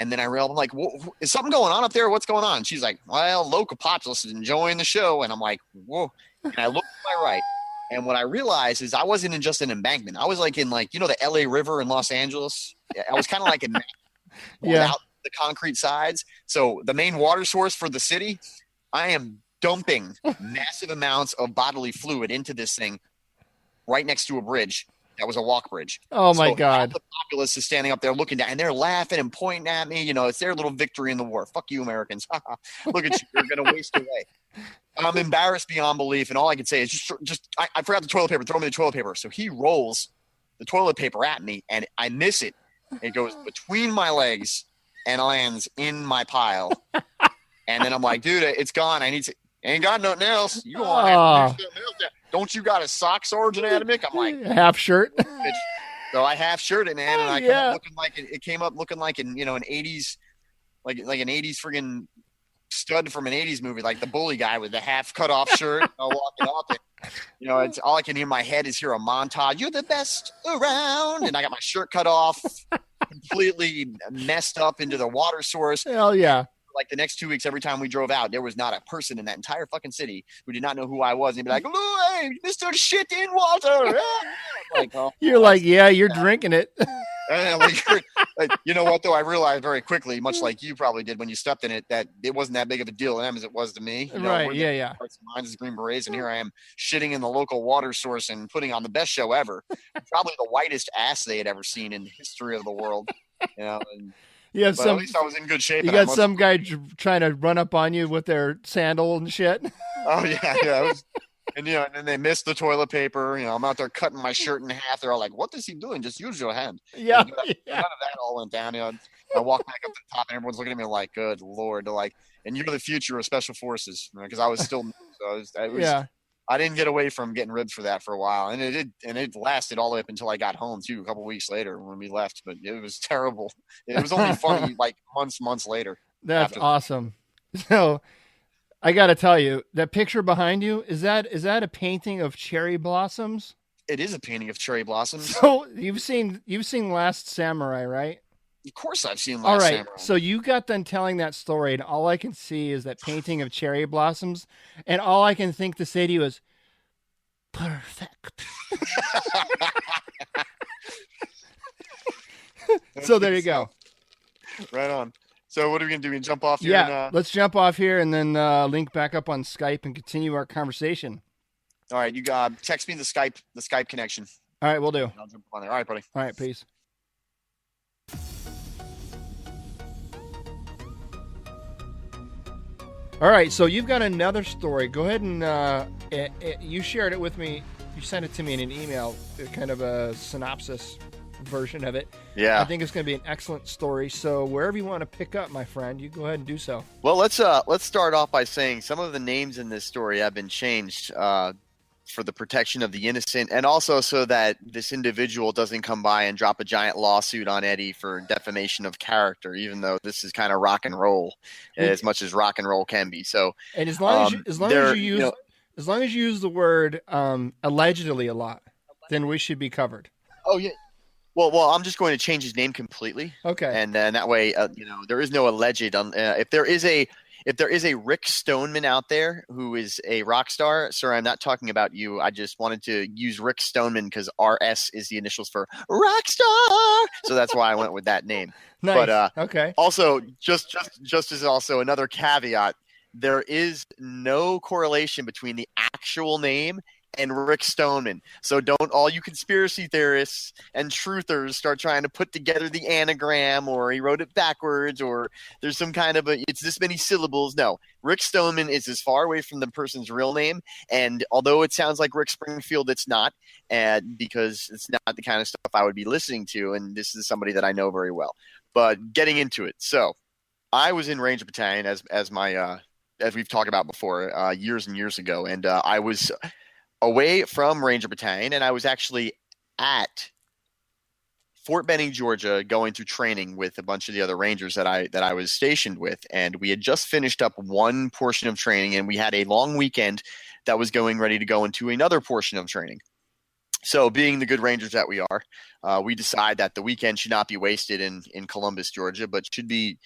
And then I'm like, is something going on up there? What's going on? She's like, well, local populace is enjoying the show. And I'm like, whoa. And I look to my right. And what I realized is I wasn't in just an embankment. I was like in the LA River in Los Angeles. I was kind of like in without the concrete sides. So the main water source for the city, I am dumping massive amounts of bodily fluid into this thing right next to a bridge. That was a walk bridge. Oh my God. The populace is standing up there looking down, and they're laughing and pointing at me. It's their little victory in the war. Fuck you, Americans. Look at you. You're going to waste away. I'm embarrassed beyond belief. And all I can say is I forgot the toilet paper. Throw me the toilet paper. So he rolls the toilet paper at me, and I miss it. It goes between my legs and lands in my pile. And then I'm like, dude, it's gone. Ain't got nothing else. You don't want to have to do something else. Don't you got a sock, Sergeant Adamec? I'm like, half shirt. So I half shirted, man, and I came up looking like it came up looking like an 80s, like an 80s friggin' stud from an 80s movie, like the bully guy with the half cut off shirt, walking up. And, it's all I can hear in my head is hear a montage. You're the best around. And I got my shirt cut off, completely messed up into the water source. Hell yeah. Like the next 2 weeks, every time we drove out, there was not a person in that entire fucking city who did not know who I was. And be like, hey, Mr. Shit in Water. Like, you're like, yeah, you're drinking it. You know what, though? I realized very quickly, much like you probably did when you stepped in it, that it wasn't that big of a deal to them as it was to me. Right, yeah. Mine is Green Berets, and here I am shitting in the local water source and putting on the best show ever. Probably the whitest ass they had ever seen in the history of the world. And at least I was in good shape. You got some guy trying to run up on you with their sandal and shit. Oh, yeah. And then they missed the toilet paper. I'm out there cutting my shirt in half. They're all like, "What is he doing? Just use your hand." Yeah. None of that all went down. I walked back up to the top, and everyone's looking at me like, "Good Lord!" They're like, "And you're the future of special forces," because I was still. I didn't get away from getting ribbed for that for a while, and it lasted all the way up until I got home too, a couple weeks later when we left. But it was terrible. It was only funny like months later. That's awesome. So. I got to tell you, that picture behind you, is that a painting of cherry blossoms? It is a painting of cherry blossoms. So you've seen Last Samurai, right? Of course I've seen Last Samurai. So you got done telling that story, and all I can see is that painting of cherry blossoms, and all I can think to say to you is, perfect. So there you go. Right on. So what are we going to do? We jump off here? Yeah, let's jump off here and then link back up on Skype and continue our conversation. All right, you text me the Skype connection. All right, we'll do. I'll jump on there. All right, buddy. All right, peace. All right, so you've got another story. Go ahead and you shared it with me. You sent it to me in an email, kind of a synopsis version of it. Yeah, I think it's going to be an excellent story. So wherever you want to pick up, my friend, you go ahead and do so. Well, let's start off by saying some of the names in this story have been changed for the protection of the innocent, and also so that this individual doesn't come by and drop a giant lawsuit on Eddie for defamation of character, even though this is kind of rock and roll, as much as rock and roll can be. So, and as long as you use the word allegedly a lot, then we should be covered. Oh yeah. Well, I'm just going to change his name completely. Okay. And that way, there is no alleged. If there is a Rick Stoneman out there who is a rock star, sir, I'm not talking about you. I just wanted to use Rick Stoneman because RS is the initials for rock star. So that's why I went with that name. Nice. But okay. Also, just as also another caveat, there is no correlation between the actual name and Rick Stoneman. So don't all you conspiracy theorists and truthers start trying to put together the anagram, or he wrote it backwards, or there's some kind of it's this many syllables. No, Rick Stoneman is as far away from the person's real name. And although it sounds like Rick Springfield, it's not, because it's not the kind of stuff I would be listening to. And this is somebody that I know very well. But getting into it. So I was in Ranger Battalion as we've talked about before, years and years ago. And I was away from Ranger Battalion, and I was actually at Fort Benning, Georgia, going through training with a bunch of the other Rangers that I was stationed with. And we had just finished up one portion of training, and we had a long weekend that was ready to go into another portion of training. So being the good Rangers that we are, we decide that the weekend should not be wasted in Columbus, Georgia, but should be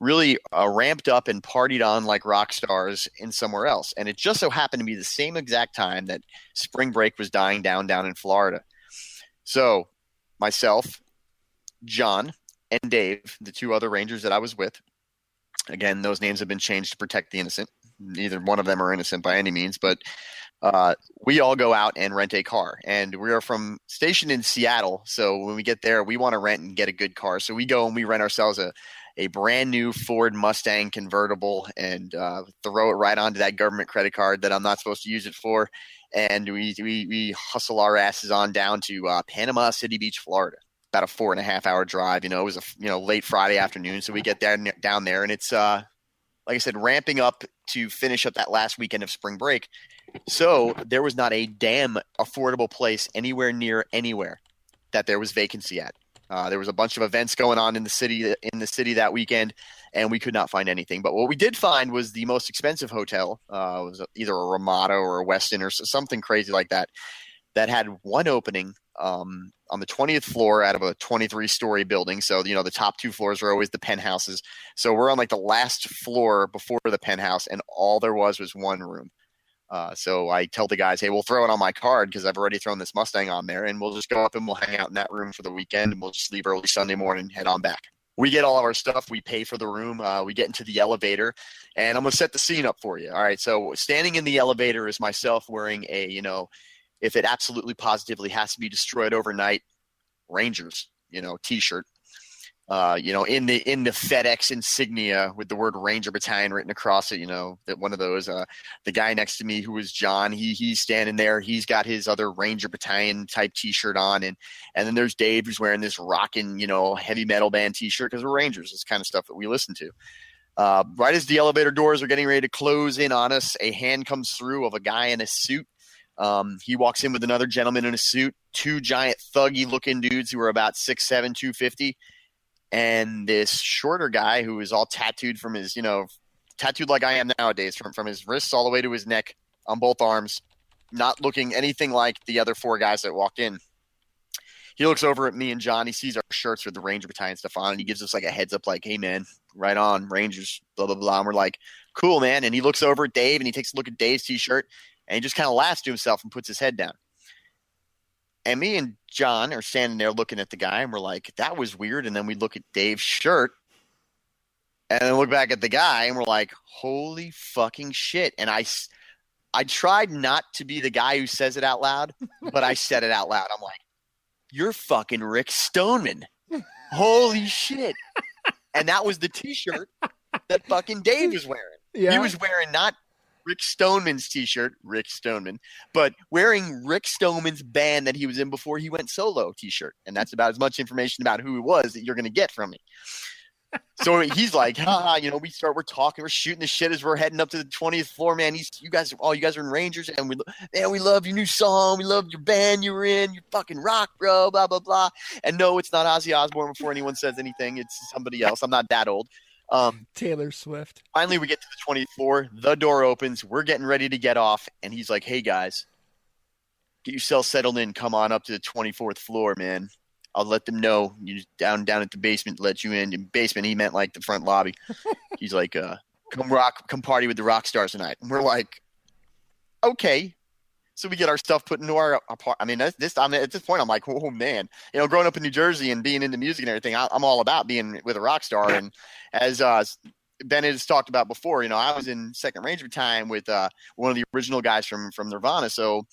really ramped up and partied on like rock stars in somewhere else. And it just so happened to be the same exact time that spring break was dying down in Florida. So myself, John, and Dave, the two other Rangers that I was with, again, those names have been changed to protect the innocent. Neither one of them are innocent by any means, but we all go out and rent a car. And we are stationed in Seattle. So when we get there, we want to rent and get a good car. So we go and we rent ourselves a brand new Ford Mustang convertible and throw it right onto that government credit card that I'm not supposed to use it for. And we hustle our asses on down to Panama City Beach, Florida. About a 4.5 hour drive. It was a late Friday afternoon. So we get down there, and it's like I said, ramping up to finish up that last weekend of spring break. So there was not a damn affordable place anywhere near anywhere that there was vacancy at. There was a bunch of events going on in the city that weekend, and we could not find anything. But what we did find was the most expensive hotel. It was either a Ramada or a Westin or something crazy like that had one opening on the 20th floor out of a 23-story building. So, the top 2 floors are always the penthouses. So we're on like the last floor before the penthouse, and all there was one room. So I tell the guys, hey, we'll throw it on my card because I've already thrown this Mustang on there, and we'll just go up and we'll hang out in that room for the weekend, and we'll just leave early Sunday morning and head on back. We get all of our stuff. We pay for the room. We get into the elevator, and I'm going to set the scene up for you. All right. So standing in the elevator is myself wearing a, if it absolutely positively has to be destroyed overnight, Rangers, t-shirt. In the FedEx insignia with the word Ranger Battalion written across it, that one of those, the guy next to me who was John, he's standing there. He's got his other Ranger Battalion type t-shirt on. And then there's Dave who's wearing this rocking, heavy metal band t-shirt because we're Rangers. It's kind of stuff that we listen to. Right as the elevator doors are getting ready to close in on us, a hand comes through of a guy in a suit. He walks in with another gentleman in a suit, 2 giant thuggy looking dudes who are about 6'7", 250. And this shorter guy who is all tattooed from his, tattooed like I am nowadays, from his wrists all the way to his neck on both arms, not looking anything like the other 4 guys that walked in. He looks over at me and John. He sees our shirts with the Ranger Battalion stuff on, and he gives us like a heads up, like, hey, man, right on, Rangers, blah, blah, blah. And we're like, cool, man. And he looks over at Dave, and he takes a look at Dave's T-shirt, and he just kind of laughs to himself and puts his head down. And me and John are standing there looking at the guy, and we're like, that was weird. And then we look at Dave's shirt, and then look back at the guy, and we're like, holy fucking shit. And I tried not to be the guy who says it out loud, but I said it out loud. I'm like, you're fucking Rick Stoneman. Holy shit. And that was the T-shirt that fucking Dave was wearing. Yeah. He was wearing not Rick Stoneman's T-shirt, Rick Stoneman, but wearing Rick Stoneman's band that he was in before he went solo T-shirt. And that's about as much information about who he was that you're going to get from me. So he's like, we're talking, we're shooting the shit as we're heading up to the 20th floor, man. You guys are in Rangers, and we love your new song. We love your band you were in. You fucking rock, bro, blah, blah, blah. And no, it's not Ozzy Osbourne before anyone says anything. It's somebody else. I'm not that old. Taylor Swift. Finally, we get to the 20th floor. The door opens. We're getting ready to get off. And he's like, hey, guys, get yourself settled in. Come on up to the 24th floor, man. I'll let them know you down at the basement to let you in. In basement, he meant like the front lobby. He's like, come party with the rock stars tonight. And we're like, okay. So we get our stuff put into our apartment. I mean, at this point, I'm like, oh man, growing up in New Jersey and being into music and everything, I'm all about being with a rock star. And as Bennett has talked about before, I was in Second Ranger time with one of the original guys from Nirvana. So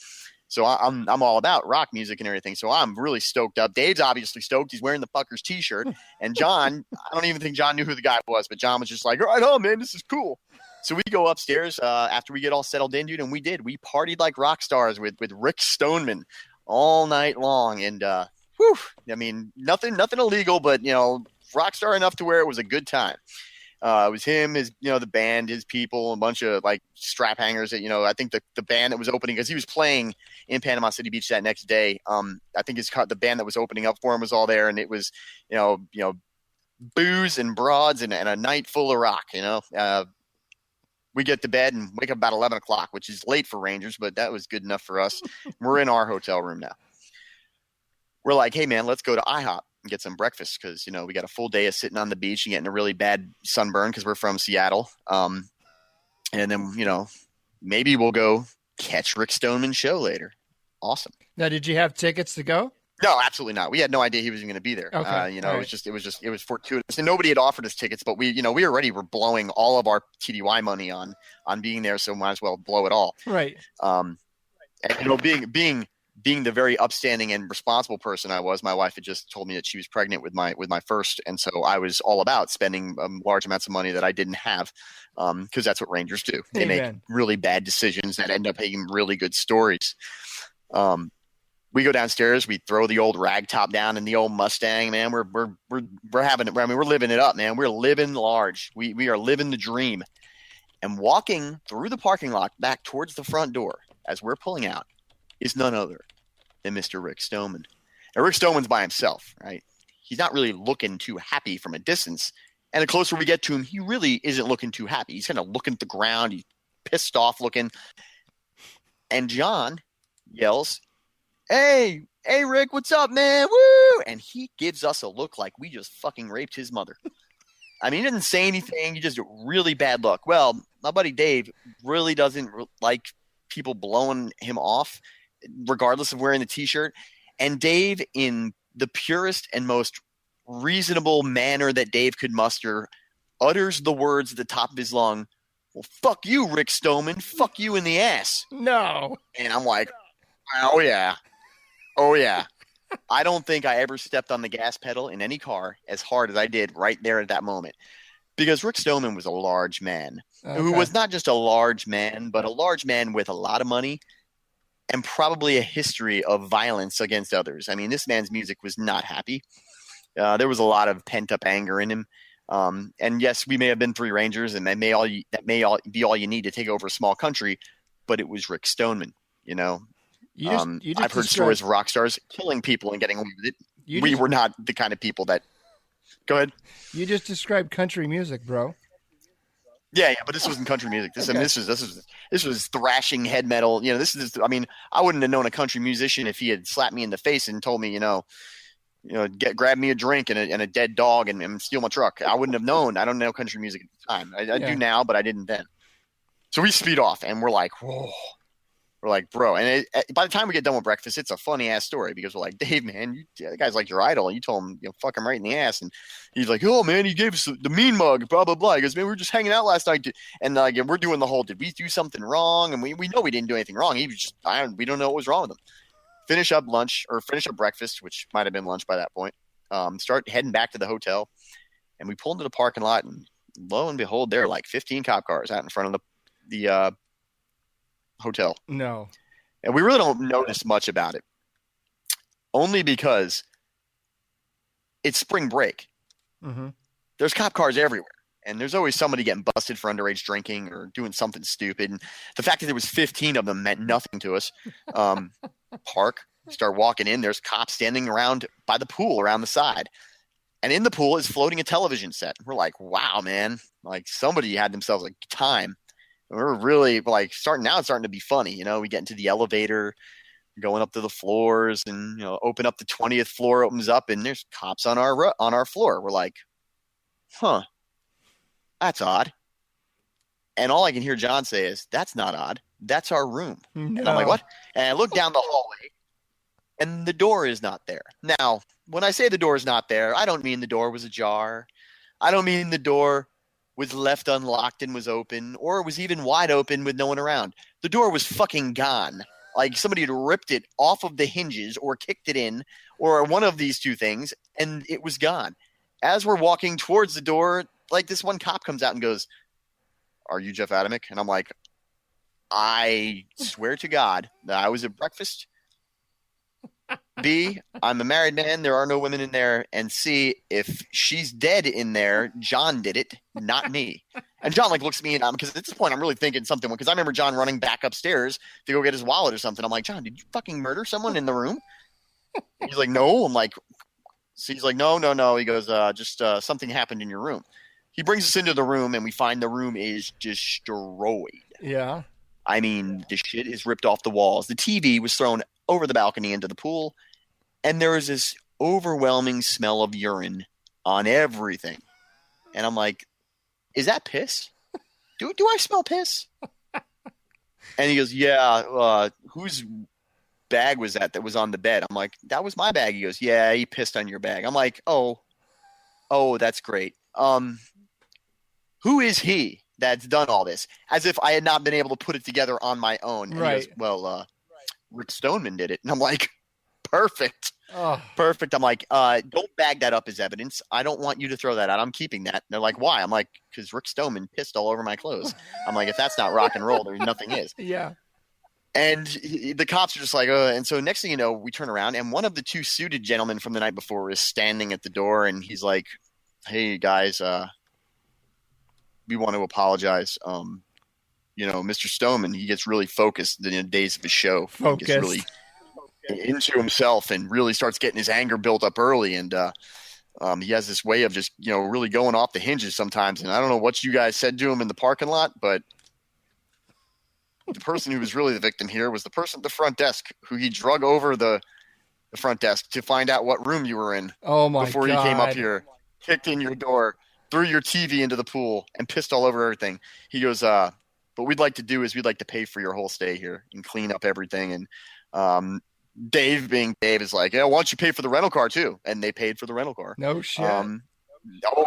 I'm all about rock music and everything. So I'm really stoked up. Dave's obviously stoked. He's wearing the fucker's T-shirt. And John, I don't even think John knew who the guy was, but John was just like, right on, man, this is cool. So we go upstairs after we get all settled in, dude, and we partied like rock stars with Rick Stoneman all night long. And I mean, nothing illegal, but rock star enough to where it was a good time. It was him, his, the band, his people, a bunch of like strap hangers that, I think the band that was opening, because he was playing in Panama City Beach that next day. I think the band that was opening up for him was all there, and it was, booze and broads and a night full of rock, we get to bed and wake up about 11 o'clock, which is late for Rangers, but that was good enough for us. We're in our hotel room now. We're like, hey man, let's go to IHOP and get some breakfast because, we got a full day of sitting on the beach and getting a really bad sunburn because we're from Seattle. And then, maybe we'll go catch Rick Stoneman's show later. Awesome. Now, did you have tickets to go? No, absolutely not. We had no idea he was going to be there. Okay. Right. It was fortuitous. And nobody had offered us tickets, but we already were blowing all of our TDY money on being there. So might as well blow it all. Right. And, being the very upstanding and responsible person I was, my wife had just told me that she was pregnant with my first. And so I was all about spending large amounts of money that I didn't have. Cause that's what Rangers do. They make really bad decisions that end up making really good stories. We go downstairs, we throw the old rag top down in the old Mustang, man. We're having it. I mean, we're living it up, man. We're living large. We are living the dream. And walking through the parking lot back towards the front door as we're pulling out is none other than Mr. Rick Stoneman. And Rick Stoneman's by himself, right? he's not really looking too happy from a distance. And the closer we get to him, he really isn't looking too happy. He's kind of looking at the ground. He's pissed off looking. And John yells, hey, Rick, what's up, man? Woo! And he gives us a look like we just fucking raped his mother. I mean, he didn't say anything. He just a really bad look. Well, my buddy Dave really doesn't like people blowing him off, regardless of wearing the T-shirt. And Dave, in the purest and most reasonable manner that Dave could muster, utters the words at the top of his lung, well, fuck you, Rick Stoneman. Fuck you in the ass. No. And I'm like, oh, yeah. Oh, yeah. I don't think I ever stepped on the gas pedal in any car as hard as I did right there at that moment. Because Rick Stoneman was a large man who was not just a large man, but a large man with a lot of money and probably a history of violence against others. I mean, this man's music was not happy. There was a lot of pent-up anger in him. And yes, we may have been three Rangers, and that may be all you need to take over a small country, but it was Rick Stoneman, you know. I've heard stories of rock stars killing people and getting away with it. We were not the kind of people that. Go ahead. You just described country music, bro. Yeah, but this wasn't country music. This was thrashing head metal. You know, I mean, I wouldn't have known a country musician if he had slapped me in the face and told me, grab me a drink and a dead dog and steal my truck. I wouldn't have known. I don't know country music at the time. I do now, but I didn't then. So we speed off, and we're like, whoa. We're like, bro. And by the time we get done with breakfast, it's a funny ass story because we're like, Dave, man, that guy's like your idol. You told him, fuck him right in the ass. And he's like, oh, man, he gave us the mean mug, blah, blah, blah. He goes, man, we were just hanging out last night. And we're doing the whole, did we do something wrong? And we know we didn't do anything wrong. He was just, we don't know what was wrong with him. Finish up breakfast, which might have been lunch by that point. Start heading back to the hotel. And we pull into the parking lot. And lo and behold, there are like 15 cop cars out in front of the hotel. No. And we really don't notice much about it. Only because it's spring break. Mm-hmm. There's cop cars everywhere. And there's always somebody getting busted for underage drinking or doing something stupid. And the fact that there was 15 of them meant nothing to us. Park, start walking in. There's cops standing around by the pool around the side. And in the pool is floating a television set. We're like, wow, man. Like somebody had themselves a time. We're really like starting to be funny. We get into the elevator, going up to the floors, and open up the 20th floor, opens up, and there's cops on our floor. We're like, huh, that's odd. And all I can hear John say is, that's not odd. That's our room. No. And I'm like, what? And I look down the hallway, and the door is not there. Now, when I say the door is not there, I don't mean the door was ajar. I don't mean the door was left unlocked and was open, or was even wide open with no one around. The door was fucking gone. Like somebody had ripped it off of the hinges or kicked it in, or one of these two things, and it was gone. As we're walking towards the door, like this one cop comes out and goes, are you Jeff Adamec? And I'm like, I swear to God that I was at breakfast. B, I'm a married man. There are no women in there. And C, if she's dead in there, John did it, not me. And John looks at me, and because at this point I'm really thinking something, because I remember John running back upstairs to go get his wallet or something. I'm like, John, did you fucking murder someone in the room? He's like, no. I'm like, so he's like, no. He goes, just something happened in your room. He brings us into the room, and we find the room is destroyed. Yeah. I mean, the shit is ripped off the walls. The TV was thrown over the balcony into the pool, and there was this overwhelming smell of urine on everything. And I'm like, is that piss? Do I smell piss? And he goes, yeah, whose bag was that was on the bed? I'm like, that was my bag. He goes, yeah, he pissed on your bag. I'm like, oh, that's great. Who is he that's done all this? As if I had not been able to put it together on my own. And right. He goes, well, Rick Stoneman did it. And I'm like, perfect. Oh. Perfect. I'm like, don't bag that up as evidence. I don't want you to throw that out. I'm keeping that. And they're like, why? I'm like, because Rick Stoneman pissed all over my clothes. I'm like, if that's not rock and roll, there's nothing is. Yeah. And the cops are just like, and so next thing you know, we turn around, and one of the two suited gentlemen from the night before is standing at the door, and he's like, hey, guys, we want to apologize. Mr. Stoneman, he gets really focused in the days of his show. He gets really into himself and really starts getting his anger built up early. And He has this way of just, really going off the hinges sometimes. And I don't know what you guys said to him in the parking lot, but the person who was really the victim here was the person at the front desk who he drug over the front desk to find out what room you were in. Oh my before God. He came up here, kicked in your door, threw your TV into the pool, and pissed all over everything. He goes, what we'd like to do is we'd like to pay for your whole stay here and clean up everything. And Dave, being Dave, is like, yeah, why don't you pay for the rental car too? And they paid for the rental car. No shit.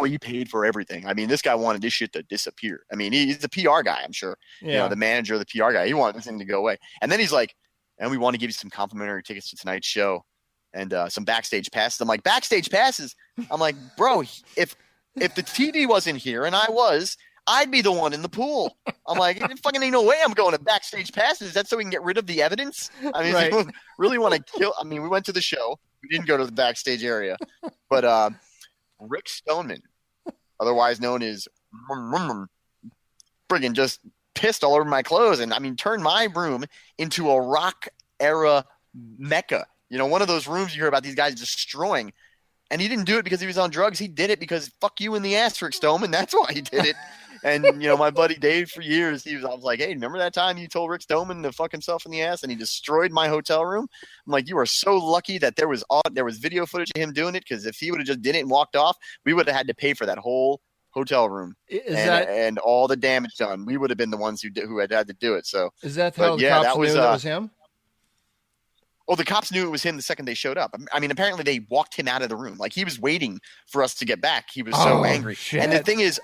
He paid for everything. I mean, this guy wanted this shit to disappear. I mean, he's the PR guy, I'm sure. Yeah. The manager of the PR guy. He wanted this thing to go away. And then he's like, and we want to give you some complimentary tickets to tonight's show and some backstage passes. I'm like, backstage passes? I'm like, bro, if the TV wasn't here and I was, I'd be the one in the pool. I'm like, fucking ain't no way I'm going to backstage passes. That's so we can get rid of the evidence. I mean, right. If you really want to kill. I mean, we went to the show. We didn't go to the backstage area, but Rick Stoneman, otherwise known as friggin' just pissed all over my clothes, and I mean, turned my room into a rock era mecca. One of those rooms you hear about these guys destroying. And he didn't do it because he was on drugs. He did it because fuck you in the ass, Rick Stoneman. That's why he did it. And, my buddy Dave, for years, I was like, hey, remember that time you told Rick Stoneman to fuck himself in the ass and he destroyed my hotel room? I'm like, you are so lucky that there was video footage of him doing it, because if he would have just did it and walked off, we would have had to pay for that whole hotel room and all the damage done. We would have been the ones who had to do it. So is that how the cops knew that was him? Oh, the cops knew it was him the second they showed up. I mean, apparently they walked him out of the room. Like, he was waiting for us to get back. He was so angry. Shit. And the thing is,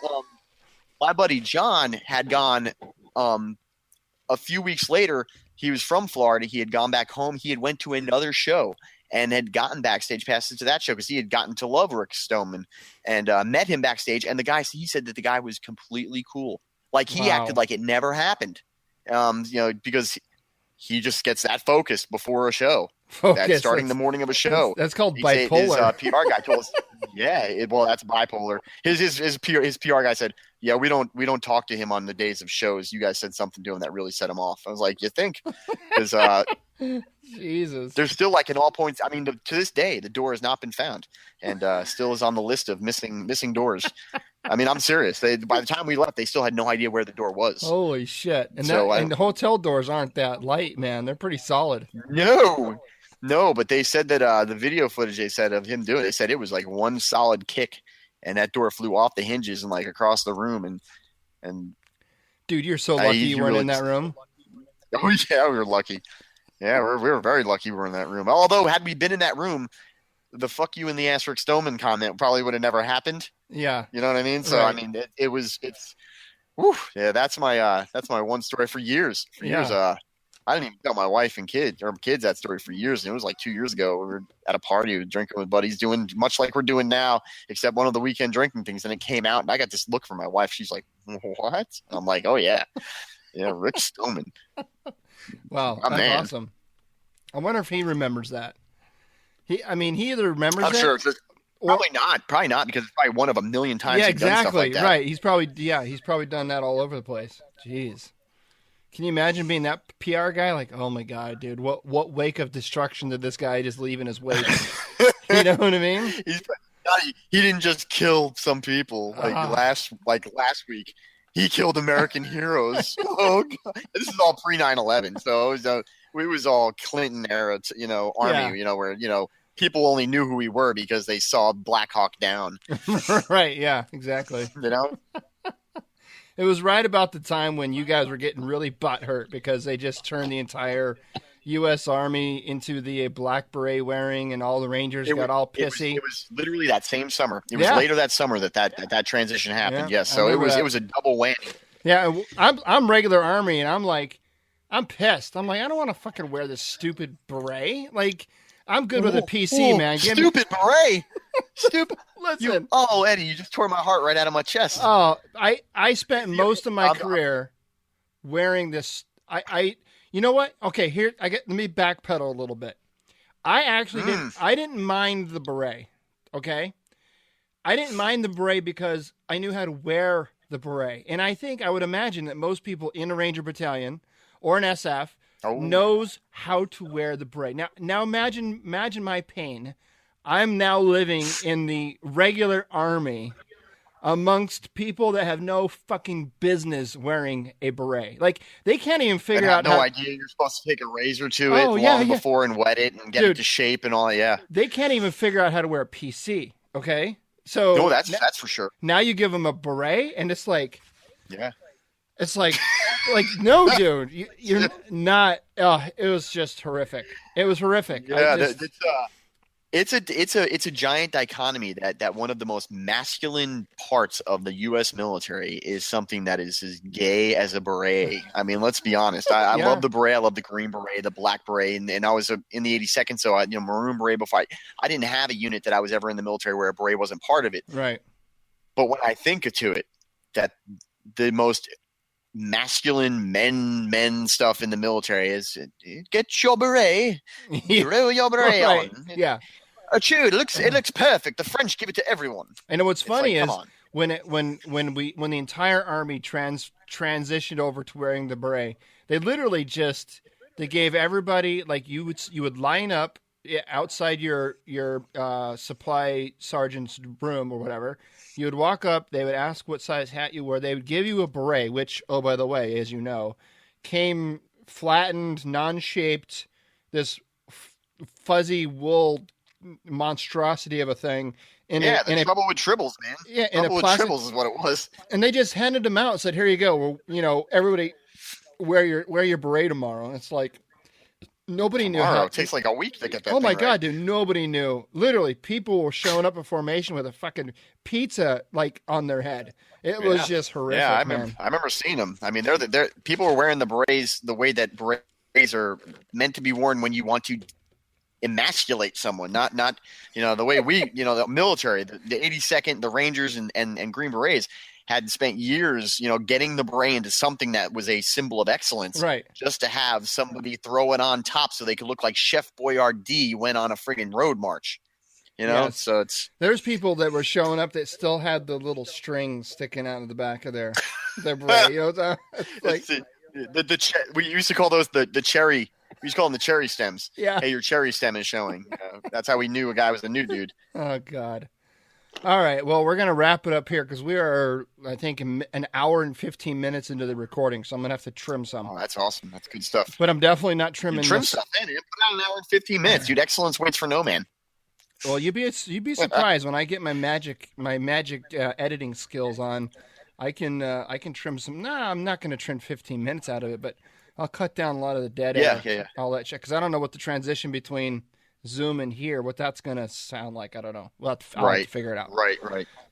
my buddy John had gone a few weeks later. He was from Florida. He had gone back home. He had went to another show and had gotten backstage passes to that show because he had gotten to love Rick Stoneman and met him backstage. And he said that the guy was completely cool. Like, he acted like it never happened, because he just gets that focused before a show. That's starting the morning of a show. That's called bipolar. His PR guy told us, that's bipolar. His PR guy said, yeah, we don't talk to him on the days of shows. You guys said something to him that really set him off. I was like, you think? Because Jesus, there's still, like, in all points. I mean, to this day, the door has not been found, and still is on the list of missing doors. I mean, I'm serious. By the time we left, they still had no idea where the door was. Holy shit! And the hotel doors aren't that light, man. They're pretty solid. No, but they said that the video footage they said of him doing it, they said it was like one solid kick, and that door flew off the hinges and like across the room. And dude, you're so lucky you weren't in that room. Oh yeah, we were lucky. Yeah, we were very lucky we were in that room. Although, had we been in that room, the "fuck you in the ass, Rick Stoneman" comment probably would have never happened. Yeah, you know what I mean. So right. I mean, that's my one story for years. I didn't even tell my wife and kids that story for years. And it was like 2 years ago. We were at a party, drinking with buddies, doing much like we're doing now, except one of the weekend drinking things. And it came out, and I got this look from my wife. She's like, "What?" And I'm like, "Oh yeah, Rick Stoneman." Wow, that's awesome. I wonder if he remembers that. He either remembers I'm sure. Probably not, because it's probably one of a million times. Yeah, he's done stuff exactly. like that. Right. He's probably done that all over the place. Jeez. Can you imagine being that PR guy? Like, oh my God, dude, what wake of destruction did this guy just leave in his wake? You know what I mean? He didn't just kill some people last week. He killed American heroes. Oh God. This is all pre 9/11, so it was all Clinton era, army, where people only knew who we were because they saw Black Hawk Down. Right? Yeah, exactly. It was right about the time when you guys were getting really butthurt because they just turned the entire U.S. Army into the black beret wearing, and all the Rangers got all pissy. It was literally that same summer. It was later that summer that transition happened. Yeah, yes, so it was a double whammy. Yeah, I'm regular Army, and I'm pissed. I'm like, I don't want to fucking wear this stupid beret. Like, I'm good with a PC, man. Stupid beret. Stupid. Listen. Eddie, you just tore my heart right out of my chest. Oh, I spent most of my career wearing this. You know what? Okay, let me backpedal a little bit. I actually didn't mind the beret. Okay, I didn't mind the beret because I knew how to wear the beret, and I think I would imagine that most people in a Ranger battalion or an SF knows how to wear the beret. Now imagine my pain I'm now living in the regular Army amongst people that have no fucking business wearing a beret. Like, they can't even figure out no idea you're supposed to take a razor to it before and wet it and get it to shape and all. Yeah. They can't even figure out how to wear a PC. Okay. So no, that's for sure. Now you give them a beret and it's like, yeah, it's like no, dude, you're not. It was just horrific. It was horrific. Yeah. It's a giant dichotomy that one of the most masculine parts of the U.S. military is something that is as gay as a beret. I mean, let's be honest. I love the beret. I love the green beret, the black beret, and I was in the 82nd, so maroon beret before. I didn't have a unit that I was ever in the military where a beret wasn't part of it. Right. But when I think to it, that the most masculine men stuff in the military is get your beret, throw your beret on. Yeah. It looks perfect. The French give it to everyone. And what's funny is when the entire army transitioned over to wearing the beret, they literally they gave everybody, like, you would line up outside your supply sergeant's room or whatever. You would walk up. They would ask what size hat you wore. They would give you a beret, which, oh, by the way, as you know, came flattened, non-shaped, this fuzzy wool monstrosity of a thing. The trouble with tribbles, man. Yeah, trouble with tribbles is what it was. And they just handed them out and said, "Here you go. Well, everybody wear your beret tomorrow." And it's like nobody knew how. It takes like a week to get that. Oh my God, dude! Nobody knew. Literally, people were showing up in formation with a fucking pizza like on their head. It was just horrific. Yeah, I remember seeing them. I mean, they're people were wearing the berets the way that berets are meant to be worn when you want to emasculate someone, not the way we, the military, the 82nd, the Rangers and Green Berets had spent years, getting the beret into something that was a symbol of excellence, right? Just to have somebody throw it on top so they could look like Chef Boyardee went on a friggin' road march, Yes. So there's people that were showing up that still had the little string sticking out of the back of their beret. We used to call those the cherry. We used to call them the cherry stems. Yeah. Hey, your cherry stem is showing. That's how we knew a guy was a new dude. Oh, God. All right. Well, we're going to wrap it up here because we are, I think, an hour and 15 minutes into the recording, so I'm going to have to trim some. Oh, that's awesome. That's good stuff. But I'm definitely not trimming. Trim stuff, man. Put out an hour and 15 minutes, dude. Excellence waits for no man. Well, you'd be surprised when I get my magic editing skills on. I can trim some. I'm not going to trim 15 minutes out of it, but I'll cut down a lot of the dead air. Yeah. All that shit, because I don't know what the transition between Zoom and here, what that's going to sound like. I don't know. I'll have to figure it out. Right.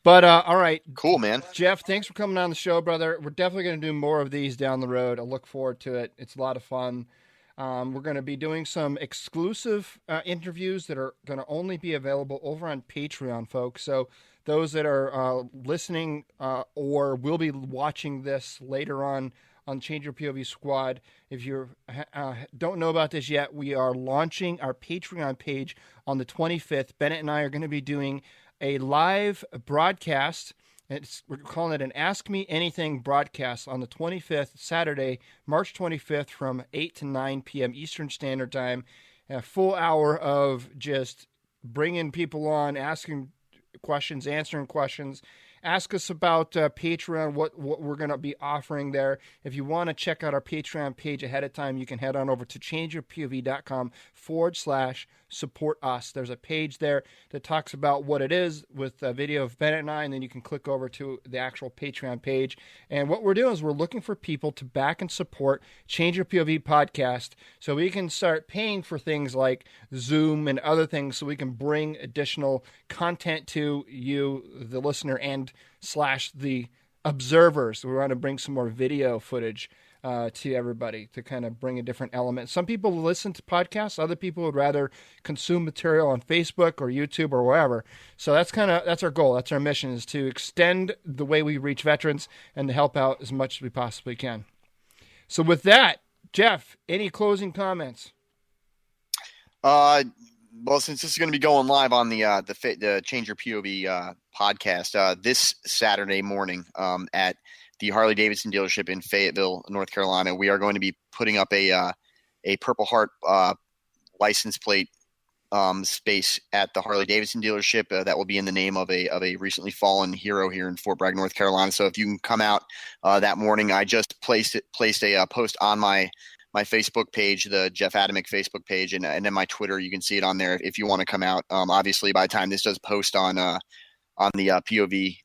But all right. Cool, man. Jeff, thanks for coming on the show, brother. We're definitely going to do more of these down the road. I look forward to it. It's a lot of fun. We're going to be doing some exclusive interviews that are going to only be available over on Patreon, folks. So those that are listening or will be watching this later on Change Your POV Squad, if you don't know about this yet, we are launching our Patreon page on the 25th. Bennett and I are going to be doing a live broadcast. We're calling it an Ask Me Anything broadcast on the 25th, Saturday, March 25th from 8 to 9 p.m. Eastern Standard Time. A full hour of just bringing people on, asking questions, answering questions. Ask us about Patreon, what we're going to be offering there. If you want to check out our Patreon page ahead of time, you can head on over to changeyourpov.com/support us. There's a page there that talks about what it is with a video of Bennett and I, and then you can click over to the actual Patreon page. And what we're doing is we're looking for people to back and support Change Your POV Podcast so we can start paying for things like Zoom and other things so we can bring additional content to you, the listener, and / the observers. We want to bring some more video footage to everybody to kind of bring a different element. Some people listen to podcasts. Other people would rather consume material on Facebook or YouTube or wherever. So that's our goal. That's our mission, is to extend the way we reach veterans and to help out as much as we possibly can. So with that, Jeff, any closing comments? Well, since this is going to be going live on the Change Your POV podcast this Saturday morning at the Harley-Davidson dealership in Fayetteville, North Carolina, we are going to be putting up a Purple Heart license plate space at the Harley Davidson dealership that will be in the name of a recently fallen hero here in Fort Bragg, North Carolina. So if you can come out that morning, I just placed a post on my Facebook page, the Jeff Adamec Facebook page, and then my Twitter. You can see it on there if you want to come out. Obviously, by the time this does post on the POV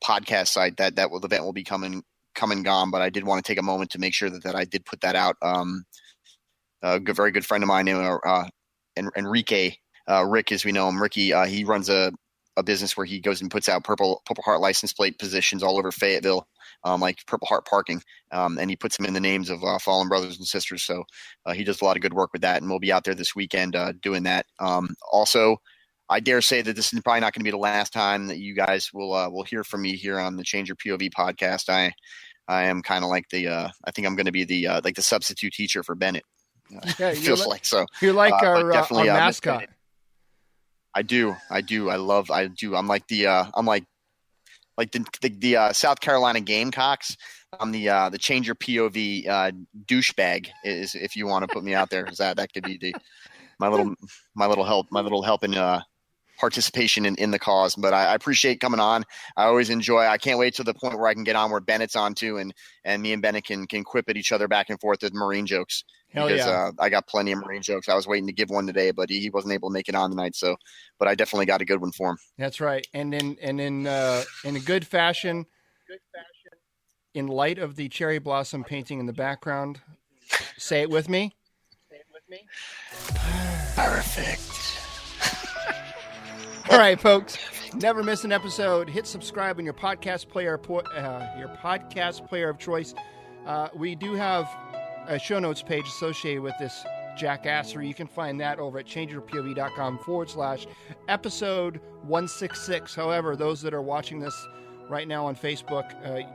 podcast site, that event will be come and gone. But I did want to take a moment to make sure that I did put that out. A very good friend of mine named Enrique, Rick, as we know him. Ricky, he runs a business where he goes and puts out Purple Heart license plate positions all over Fayetteville, like Purple Heart parking, and he puts them in the names of fallen brothers and sisters. So he does a lot of good work with that, and we'll be out there this weekend doing that. Also, I dare say that this is probably not going to be the last time that you guys will hear from me here on the Change Your POV podcast. I am kind of like I think I'm going to be the substitute teacher for Bennett. Yeah, feels like so. You're like our mascot. I do. I'm like the South Carolina Gamecocks. I'm the Change Your POV douchebag, is if you want to put me out there, because that could be my little help in participation in the cause. But I appreciate coming on. I always enjoy. I can't wait to the point where I can get on where Bennett's on too, and me and Bennett can quip at each other back and forth with Marine jokes. Hell because yeah. I got plenty of Marine jokes. I was waiting to give one today, but he wasn't able to make it on tonight. So, but I definitely got a good one for him. That's right. And in a good fashion, in light of the cherry blossom painting in the background, say it with me. Perfect. All right, folks. Never miss an episode. Hit subscribe on your podcast player of choice. We do have a show notes page associated with this jackassery. You can find that over at changeyourpov.com/episode 166. However, those that are watching this right now on Facebook,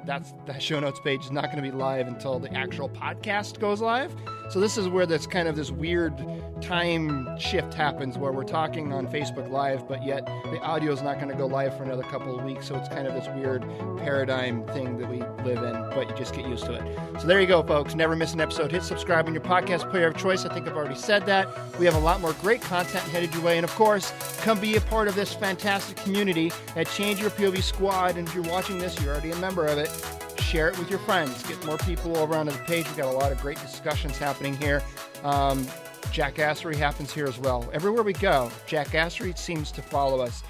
that show notes page is not going to be live until the actual podcast goes live. So this is where this kind of this weird time shift happens, where we're talking on Facebook Live, but yet the audio is not going to go live for another couple of weeks. So it's kind of this weird paradigm thing that we live in, but you just get used to it. So there you go, folks. Never miss an episode. Hit subscribe on your podcast player of choice. I think I've already said that. We have a lot more great content headed your way. And of course, come be a part of this fantastic community at Change Your POV Squad. And if you're watching this, you're already a member of it. Share it with your friends. Get more people over onto the page. We've got a lot of great discussions happening here. Jackassery happens here as well. Everywhere we go, Jackassery seems to follow us.